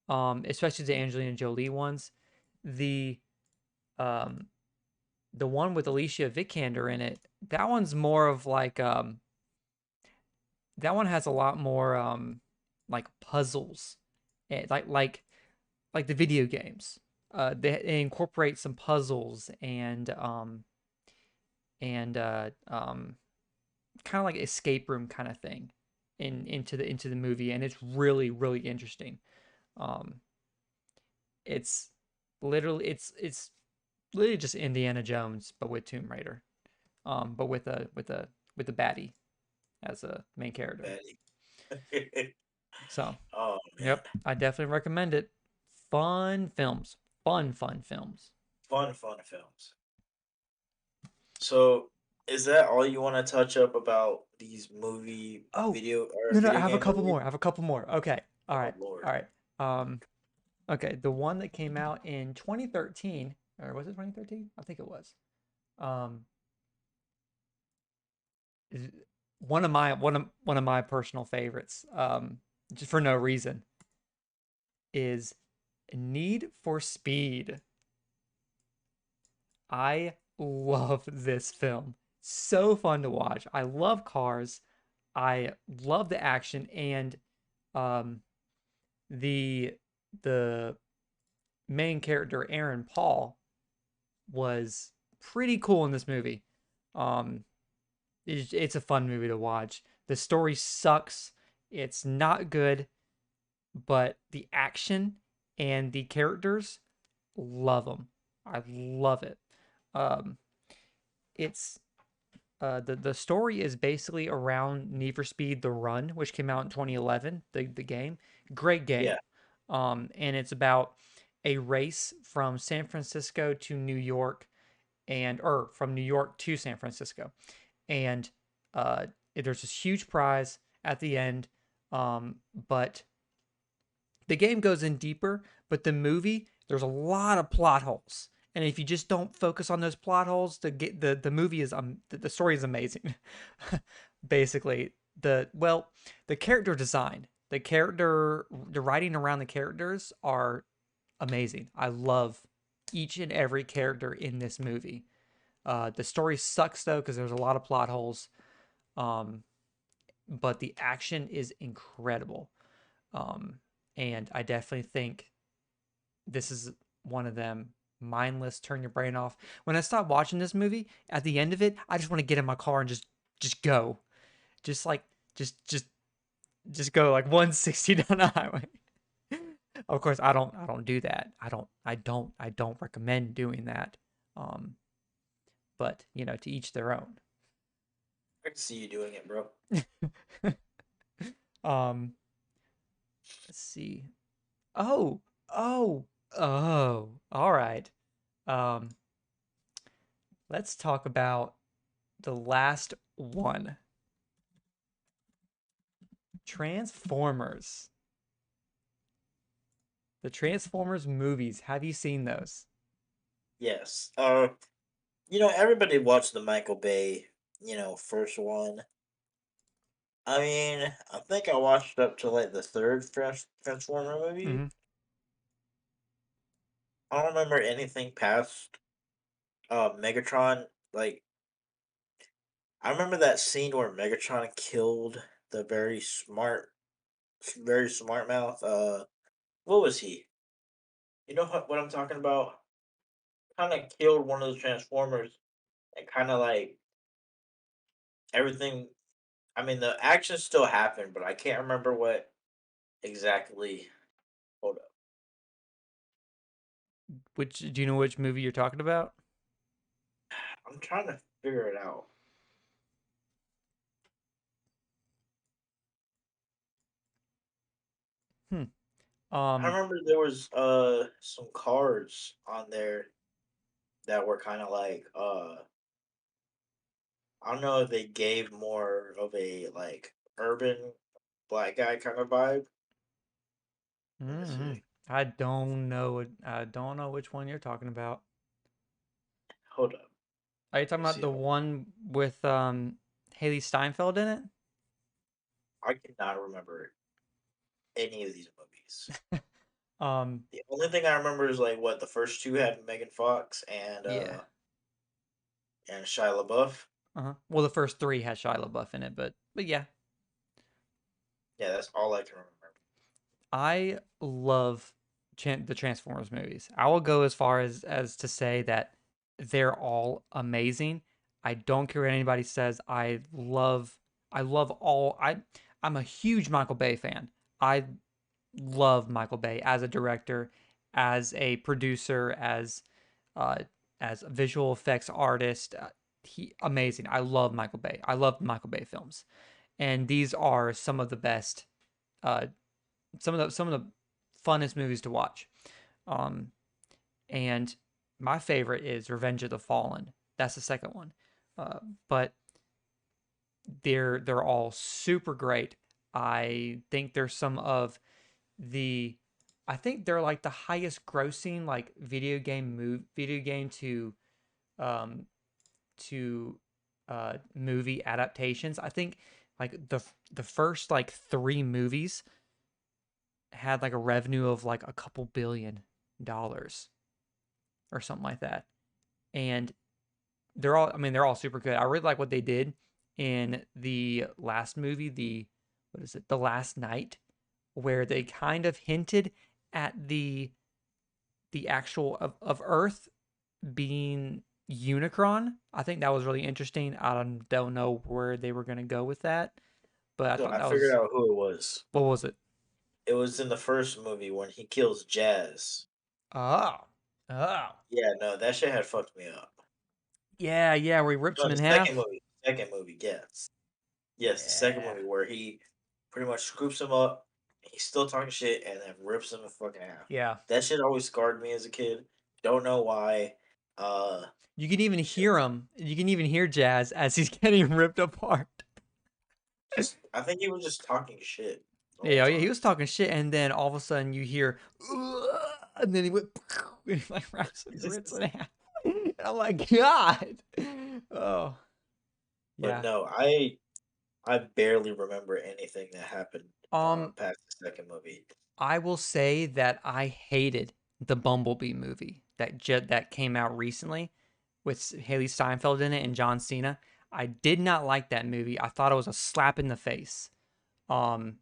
S1: especially the Angelina Jolie ones. The um the one with Alicia Vikander in it, that one's more of like that one has a lot more like puzzles, like the video games. They incorporate some puzzles and kind of like escape room kind of thing into the movie, and it's really interesting. Um, it's it's literally just Indiana Jones, but with Tomb Raider, but with a baddie as a main character.
S2: Betty.
S1: So,
S2: Oh man,
S1: yep, I definitely recommend it. Fun films, fun films.
S2: fun films. So, is that all you want to touch up about these movie
S1: Oh,
S2: video or
S1: no, I
S2: video
S1: have a
S2: game
S1: couple
S2: movies?
S1: more. I have a couple more. Okay. All
S2: Oh
S1: right.
S2: Lord.
S1: All right. Um, okay. The one that came out in 2013, or was it 2013? I think it was. Um, is one of my personal favorites, just for no reason, is Need for Speed. I love this film. So fun to watch. I love cars. I love the action and um the the main character Aaron Paul was pretty cool in this movie. Um, it's a fun movie to watch. The story sucks. It's not good, but the action and the characters, love them. I love it. Um, it's the story is basically around Need for Speed: The Run, which came out in 2011. The game, great game.
S2: Yeah.
S1: And it's about a race from San Francisco to New York, and or from New York to San Francisco, and uh, there's this huge prize at the end. But the game goes in deeper, but the movie, there's a lot of plot holes. And if you just don't focus on those plot holes, the movie is the story is amazing. Basically, the character design, the writing around the characters are amazing. I love each and every character in this movie. The story sucks though because there's a lot of plot holes. Um, but the action is incredible. Um, and I definitely think this is one of them. Mindless, turn your brain off. When I stop watching this movie, at the end of it, I just want to get in my car and just go, just like just just go like 160 down the highway. Of course, I don't do that. I don't recommend doing that. Um, but to each their own.
S2: I can see you doing it, bro.
S1: um, let's see. Oh, oh, oh. All right. Um, let's talk about the last one. Transformers. The Transformers movies. Have you seen those?
S2: Yes. Everybody watched the Michael Bay, first one. I mean, I think I watched up to like the third Transformer movie.
S1: Mm-hmm.
S2: I don't remember anything past Megatron. Like, I remember that scene where Megatron killed the very smart mouth. What was he? You know what I'm talking about? Kind of killed one of the Transformers and kind of like everything. I mean, the action still happened, but I can't remember what exactly. Hold up.
S1: Which do you know which movie you're talking about?
S2: I'm trying to figure it out.
S1: Hmm.
S2: I
S1: Um.
S2: remember there was some cards on there that were kind of like I don't know if they gave more of a like urban black guy kind of vibe. Let me
S1: Hmm.
S2: see.
S1: I don't know. I don't know which one you're talking about.
S2: Hold up.
S1: Are you
S2: Let
S1: talking
S2: me
S1: about
S2: see
S1: the
S2: if
S1: one with Haley Steinfeld in it?
S2: I cannot remember any of these movies.
S1: Um,
S2: The only thing I remember is like what the first two had Megan Fox
S1: yeah.
S2: and Shia LaBeouf.
S1: Uh-huh. Well, the first three had Shia LaBeouf in it, but yeah,
S2: Yeah, that's all I can remember.
S1: I love the Transformers movies. I will go as far as to say that they're all amazing. I don't care what anybody says. I love all I'm a huge Michael Bay fan. I love Michael Bay as a director, as a producer, uh as a visual effects artist. He amazing. I love Michael Bay. I love Michael Bay films. And these are some of the best uh some of the funnest movies to watch. Um, and my favorite is Revenge of the Fallen. That's the second one. Uh, but they're all super great. I think they're some of the I think they're like the highest grossing like video game um to movie adaptations. I think like the first like three movies had like a revenue of like a couple $1 billion or something like that. And they're all super good. I really like what they did in the last movie, the what is it? The Last Night, where they kind of hinted at the actual of Earth being Unicron. I think that was really interesting. I don't know where they were going to go with that, but I
S2: So
S1: thought
S2: I
S1: that
S2: figured
S1: was
S2: out who it was.
S1: what was it?
S2: It was in the first movie when he kills Jazz.
S1: Oh. Oh.
S2: Yeah, no, that shit had fucked me up.
S1: Yeah, yeah, where he rips
S2: No,
S1: him
S2: the
S1: in
S2: second
S1: half.
S2: movie. Second movie, yes. Yes, the second
S1: Yeah.
S2: movie where he pretty much scoops him up, he's still talking shit, and then rips him in fucking half.
S1: Yeah.
S2: That shit always scarred me as a kid. Don't know why. Uh,
S1: You can even hear him. You can even hear Jazz as he's getting ripped apart.
S2: just I think he was just talking shit the whole
S1: Yeah, yeah, he
S2: time.
S1: was talking shit, and then all of a sudden you hear, "Ugh," and then he went, and he like wraps and rips it in half. And I'm like, God. Oh,
S2: But
S1: yeah.
S2: no, I barely remember anything that happened
S1: Um,
S2: past the second movie.
S1: I will say that I hated the Bumblebee movie that came out recently with Haley Steinfeld in it and John Cena. I did not like that movie. I thought it was a slap in the face. Um,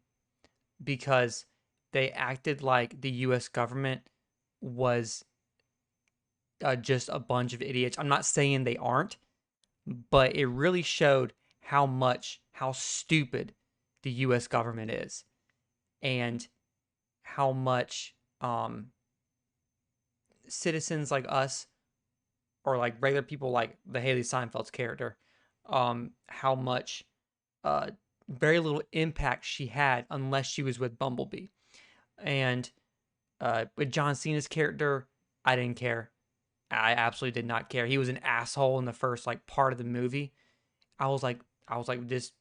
S1: because they acted like the US government was just a bunch of idiots. I'm not saying they aren't, but it really showed how stupid the US government is and how much citizens like us or like regular people like the Haley Seinfeld's character, how much uh, very little impact she had unless she was with Bumblebee. And with John Cena's character, I didn't care. I absolutely did not care. He was an asshole in the first like part of the movie. I was like, I was like this.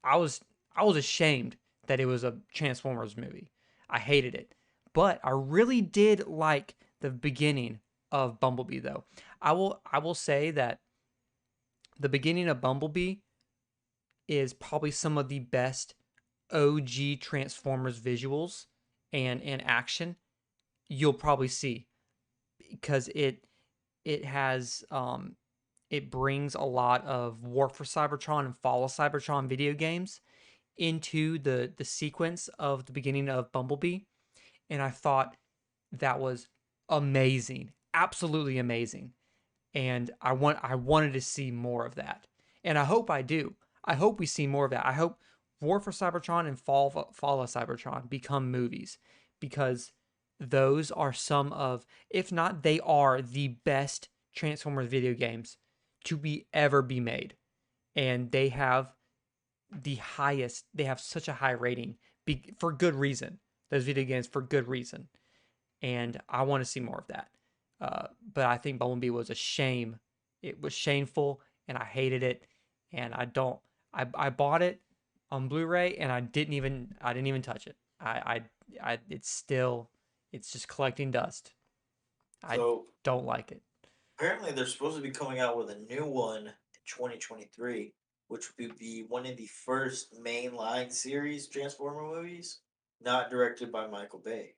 S1: I was I was ashamed that it was a Transformers movie. I hated it, but I really did like the beginning of Bumblebee though. I will say that the beginning of Bumblebee is probably some of the best OG Transformers visuals and action you'll probably see because it has it brings a lot of War for Cybertron and Fall of Cybertron video games into the sequence of the beginning of Bumblebee, and I thought that was amazing, absolutely amazing, and I wanted to see more of that, and I hope I do. I hope we see more of that. I hope War for Cybertron and Fall of Cybertron become movies because those are some of, if not, they are the best Transformers video games to be ever be made, and they have the highest. They have such a high rating for good reason. Those video games for good reason, and I want to see more of that. But I think Bumblebee was a shame. It was shameful, and I hated it. and I don't. I bought it on Blu-ray, and I didn't even touch it. It's still, it's just collecting dust. I
S2: So
S1: don't like it.
S2: apparently, they're supposed to be coming out with a new one in 2023, which would be one of the first mainline series Transformer movies, not directed by Michael Bay.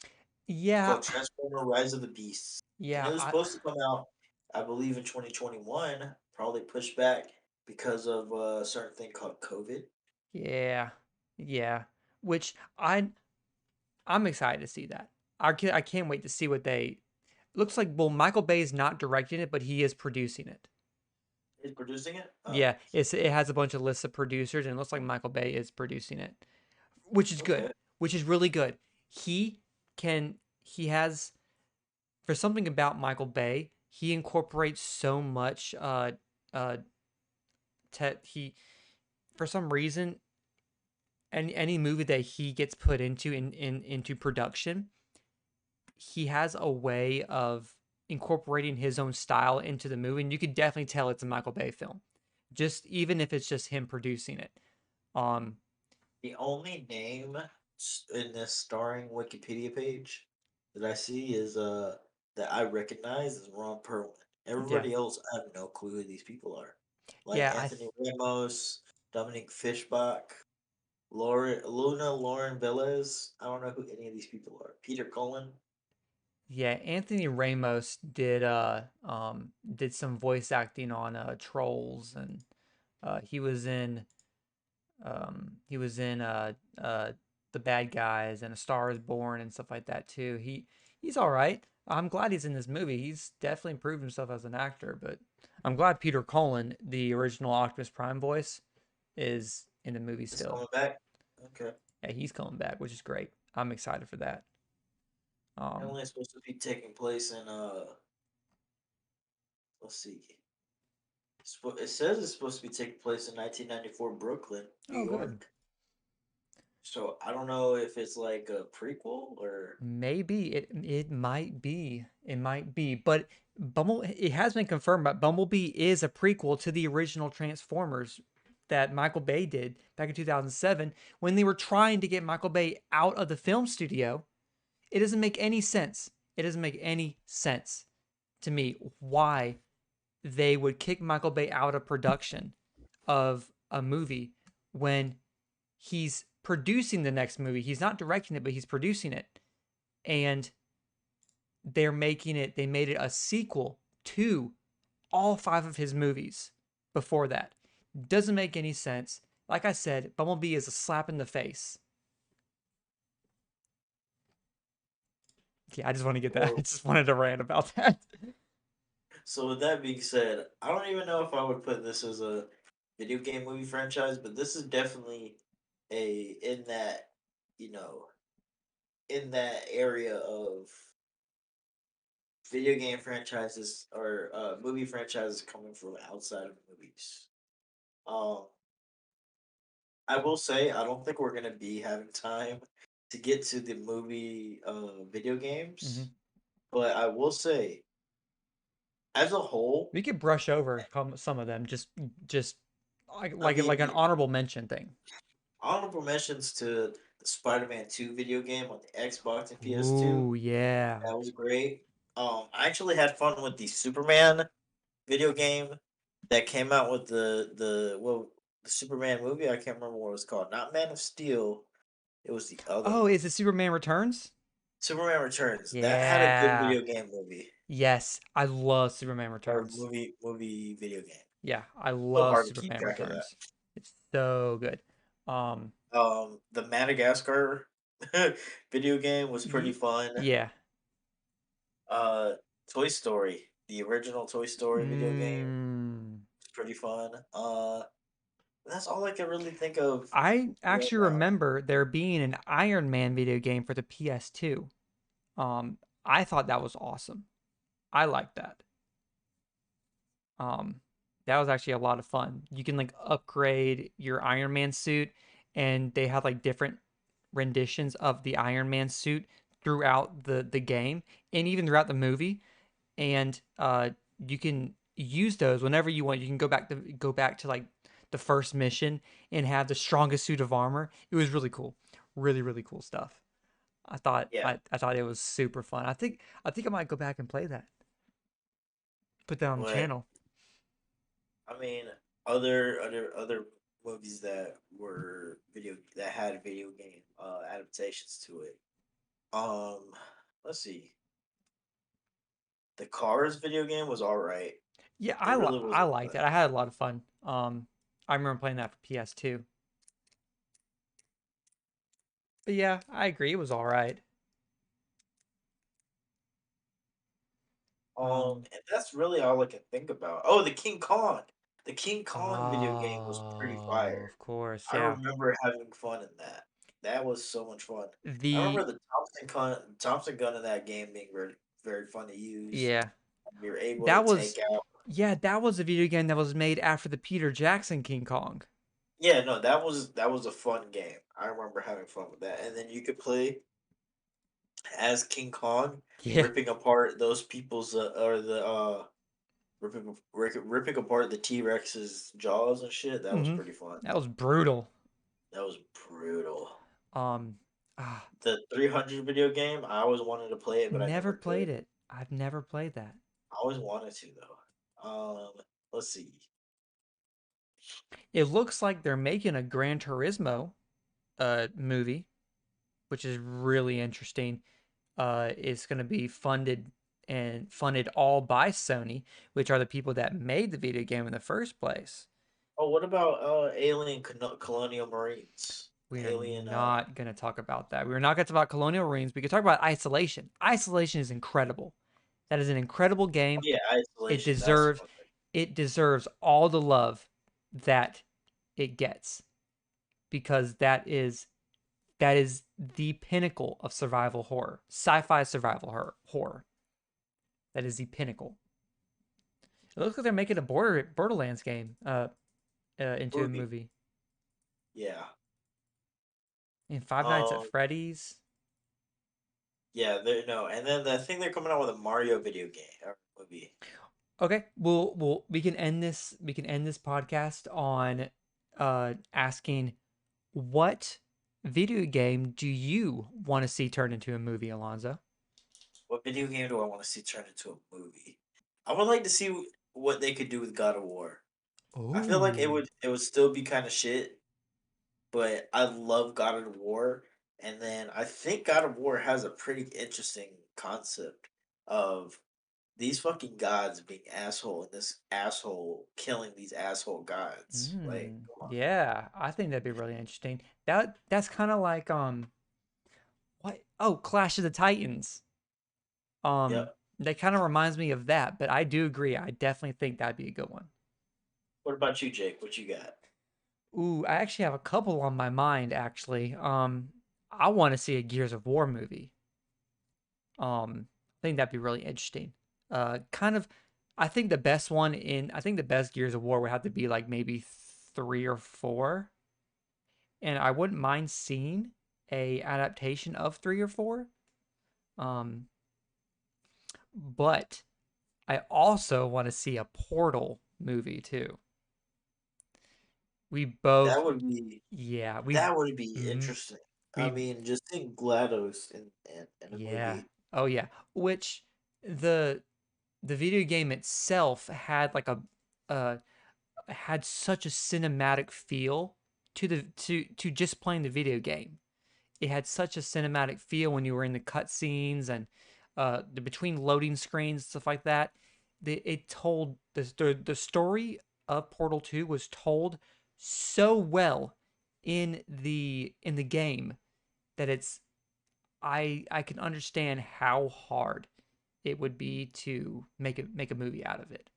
S2: It's
S1: Yeah,
S2: called Transformer: Rise of the Beasts, and it
S1: yeah,
S2: was supposed to come out, I believe, in 2021. Probably pushed back because of a certain thing called COVID.
S1: yeah, yeah. Which I'm excited to see that. I can't wait to see what they. Looks like, well, Michael Bay is not directing it, but he is producing it.
S2: Is producing it? Oh,
S1: Yeah, it has a bunch of lists of producers, and it looks like Michael Bay is producing it, which is good,
S2: okay.
S1: which is really good. He he has, for something about Michael Bay, he incorporates so much uh he, for some reason, any movie that he gets put into into production, he has a way of incorporating his own style into the movie, and you could definitely tell it's a Michael Bay film, just even if it's just him producing it. Um,
S2: The only name in this starring Wikipedia page that I see is that I recognize is Ron Perlman.
S1: yeah,
S2: Everybody else, I have no clue who these people are. Like
S1: yeah,
S2: Anthony Ramos, Dominic Fishbach, Luna Lauren Velez. I don't know who any of these people are. Peter Cullen.
S1: yeah. Anthony Ramos did some voice acting on Trolls, and he was in he was in The Bad Guys and A Star Is Born and stuff like that too. He's all right. I'm glad he's in this movie. He's definitely improved himself as an actor, but I'm glad Peter Cullen, the original Optimus Prime voice, is in the movie
S2: Is
S1: still.
S2: coming back. Okay.
S1: Yeah, he's coming back, which is great. I'm excited for that. Um,
S2: Apparently, it's supposed to be taking place in let's see. It says it's supposed to be taking place in 1994 Brooklyn, New
S1: oh, good.
S2: York. So I don't know if it's like a prequel or
S1: Maybe it might be. It might be. But Bumble it has been confirmed that Bumblebee is a prequel to the original Transformers that Michael Bay did back in 2007 when they were trying to get Michael Bay out of the film studio. It doesn't make any sense. It doesn't make any sense to me why they would kick Michael Bay out of production of a movie when he's producing the next movie. He's not directing it, but he's producing it. And they made it a sequel to all five of his movies before that. Doesn't make any sense. Like I said, Bumblebee is a slap in the face. Yeah, I just want to get that. I
S2: well.
S1: just wanted to rant about that.
S2: So with that being said, I don't even know if I would put this as a video game movie franchise, but this is definitely a you know in that area of video game franchises or movie franchises coming from outside of movies. Um, I will say I don't think we're gonna be having time to get to the movie video games,
S1: hmm
S2: but I will say as a whole,
S1: We could brush over some of them, just
S2: I mean
S1: like an
S2: the
S1: honorable mention thing.
S2: honorable mentions to the Spider-Man 2 video game on the Xbox and PS2.
S1: Ooh, yeah.
S2: That was great. I actually had fun with the Superman video game that came out with the Superman movie. I can't remember what it was called. Not Man of Steel. It was the other
S1: Oh,
S2: one.
S1: is it Superman Returns?
S2: Superman Returns. That had a good
S1: Yeah.
S2: video game movie
S1: Yes, I love Superman
S2: or
S1: Returns.
S2: movie video game.
S1: Yeah, I
S2: So
S1: love
S2: hard to keep
S1: Superman
S2: track of that.
S1: Returns. It's so good. Um,
S2: The Madagascar video game was pretty
S1: ye-
S2: fun.
S1: yeah.
S2: Uh, Toy Story, the original Toy Story video game,
S1: Mm.
S2: was pretty fun. That's all I can really think of
S1: I
S2: right
S1: actually
S2: now.
S1: remember there being an Iron Man video game for the PS2. I thought that was awesome. I liked that. Um, that was actually a lot of fun. You can like upgrade your Iron Man suit, and they have like different renditions of the Iron Man suit throughout the game and even throughout the movie. And you can use those whenever you want. You can go back to like the first mission and have the strongest suit of armor. It was really cool, really cool stuff. I thought
S2: Yeah,
S1: I, I thought it was super fun. I think I might go back and play that. Put that on the
S2: but
S1: channel.
S2: I mean, other movies that were video that had video game adaptations to it. Um, let's see. The Cars video game was all right.
S1: Yeah,
S2: It really
S1: I
S2: wasn't
S1: liked
S2: bad.
S1: it. I had a lot of fun. I remember playing that for PS2. But yeah, I agree. It was all right. Um,
S2: And that's really all I can think about. Oh, the King Kong. The King Kong video game was pretty
S1: oh,
S2: fire.
S1: of course,
S2: I
S1: yeah.
S2: remember having fun in that. That was so much fun. I
S1: The
S2: remember the Thompson gun in that game being very fun to use.
S1: yeah,
S2: You're able to
S1: that
S2: take
S1: was
S2: out.
S1: that was a video game that was made after the Peter Jackson King Kong.
S2: Yeah, no, that was a fun game. I remember having fun with that. And then you could play as King Kong,
S1: Yeah.
S2: ripping apart those people's or the ripping apart the T Rex's jaws and shit. That was
S1: hmm
S2: pretty fun.
S1: That was brutal.
S2: That was brutal.
S1: Um, ah,
S2: The 300 video game, I always wanted to play it, but I
S1: never
S2: never
S1: played
S2: could.
S1: it. I've never played that.
S2: I always wanted to though. Let's see.
S1: It looks like they're making a Gran Turismo movie, which is really interesting. It's going to be funded all by Sony, which are the people that made the video game in the first place.
S2: Oh, what about Alien Colonial Marines?
S1: We are
S2: Alien.
S1: not going to talk about that. We're not going to talk about Colonial Marines. We can talk about Isolation. Isolation is incredible. That is an incredible
S2: Oh
S1: game.
S2: yeah,
S1: It
S2: Isolation. That's the
S1: deserves
S2: one thing.
S1: it deserves all the love that it gets because that is the pinnacle of survival horror, sci-fi survival horror. That is the pinnacle. It looks like they're making a Borderlands game into a
S2: Movie.
S1: movie.
S2: Yeah.
S1: In Five Nights at
S2: Um.
S1: Freddy's.
S2: Yeah. They no, and then I think they're coming out with a Mario video game or movie.
S1: Okay, we can end this podcast on asking what video game do you want to see turned into a movie, Alonzo?
S2: What video game do I want to see turned into a movie? I would like to see what they could do with God of War. I feel like it
S1: Ooh.
S2: would it would still be kind of shit, but I love God of War, and then I think God of War has a pretty interesting concept of these fucking gods being asshole and this asshole killing these asshole gods. Like, come on.
S1: Yeah, I think that'd be really interesting. That's kind of like what? Oh, Clash of the Titans. Um,
S2: Yep.
S1: that kind of reminds me of that, but I do agree. I definitely think that'd be a good one.
S2: What about you, Jake? What you got?
S1: Ooh, I actually have a couple on my mind actually. I want to see a Gears of War movie. I think that'd be really interesting. Kind of I think the best Gears of War would have to be like maybe 3 or 4, and I wouldn't mind seeing a adaptation of 3 or 4. Um, but I also want to see a Portal movie too. We both
S2: That would be
S1: yeah, we
S2: that would be
S1: mhm,
S2: interesting. I
S1: we
S2: mean, just seeing GLaDOS in a
S1: yeah.
S2: movie.
S1: Oh yeah. Which the the video game itself had like a had such a cinematic feel to just playing the video game. It had such a cinematic feel when you were in the cutscenes and the between loading screens stuff like that. It told the story of Portal 2 was told so well in the game that I can understand how hard it would be to make a movie out of it.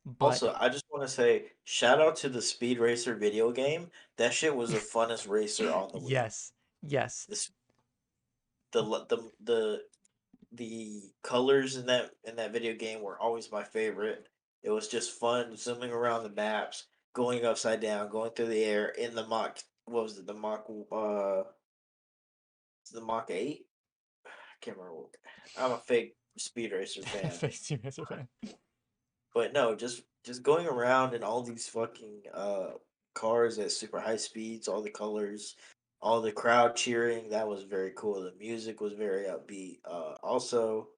S1: But
S2: Also, I just want to say shout out to the Speed Racer video game. That shit was the funnest racer on the Wii.
S1: yes, yes,
S2: This the l- the colors in that video game were always my favorite. It was just fun zooming around the maps, going upside down, going through the air in the Mach. What was it? The Mach 8. I can't remember. I'm a fake Speed Racer fan.
S1: face you as a fan.
S2: But no, just going around in all these fucking cars at super high speeds, all the colors, all the crowd cheering, that was very cool. The music was very upbeat. Also,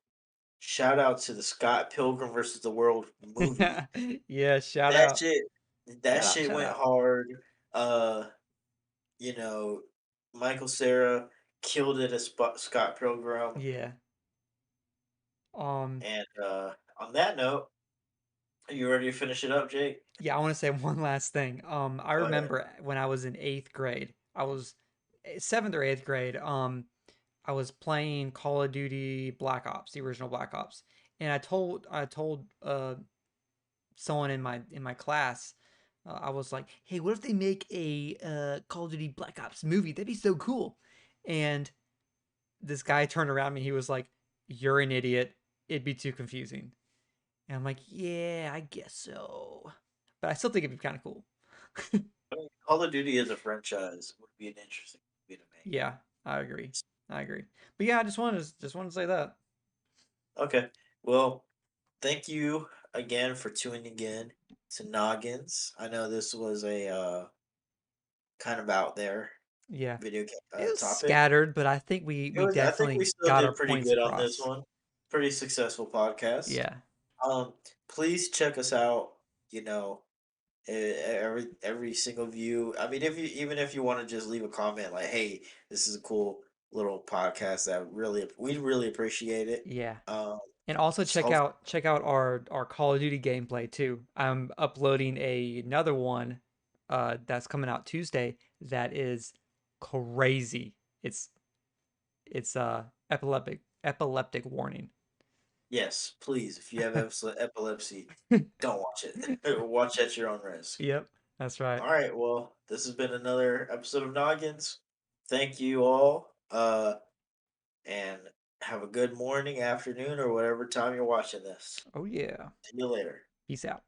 S2: shout out to the Scott Pilgrim versus the World movie.
S1: Yeah, shout
S2: That
S1: out.
S2: shit that
S1: Shout out,
S2: shit
S1: shout
S2: went
S1: out.
S2: hard. Uh, you know, Michael Cera killed it as Scott Pilgrim.
S1: Yeah. Um,
S2: And on that note, are you ready to finish it up, Jake?
S1: yeah, I want to say one last thing. I
S2: Go ahead.
S1: remember when I was in eighth grade, I was seventh or eighth grade. I was playing Call of Duty Black Ops, the original Black Ops, and I told someone in my class, I was like, "Hey, what if they make a Call of Duty Black Ops movie? That'd be so cool." And this guy turned around me. He was like, "You're an idiot. It'd be too confusing." And I'm like, "Yeah, I guess so." But I still think it'd be kind of cool.
S2: I mean, Call of Duty as a franchise would be an interesting movie to make.
S1: Yeah, I agree. I agree. But yeah, I just wanted to say that.
S2: Okay. Well, thank you again for tuning in to Noggins. I know this was a kind of out there
S1: Yeah.
S2: video
S1: It was
S2: topic.
S1: scattered, but I think we
S2: I think we
S1: definitely
S2: still
S1: got our
S2: did pretty
S1: points
S2: good on this
S1: across.
S2: one. Pretty successful podcast.
S1: Yeah.
S2: Um, please check us out. You know, every single view. I mean, if you even if you want to just leave a comment like, "Hey, this is a cool little podcast," that really we really appreciate it.
S1: Yeah.
S2: Um,
S1: And also check
S2: so
S1: out our Call of Duty gameplay too. I'm uploading another one that's coming out Tuesday that is crazy. It's epileptic warning.
S2: yes, please, if you have epilepsy, don't watch it. Watch at your own risk.
S1: Yep, that's right.
S2: All right, well, this has been another episode of Noggins. Thank you all, and have a good morning, afternoon, or whatever time you're watching this.
S1: Oh yeah.
S2: See you later.
S1: Peace out.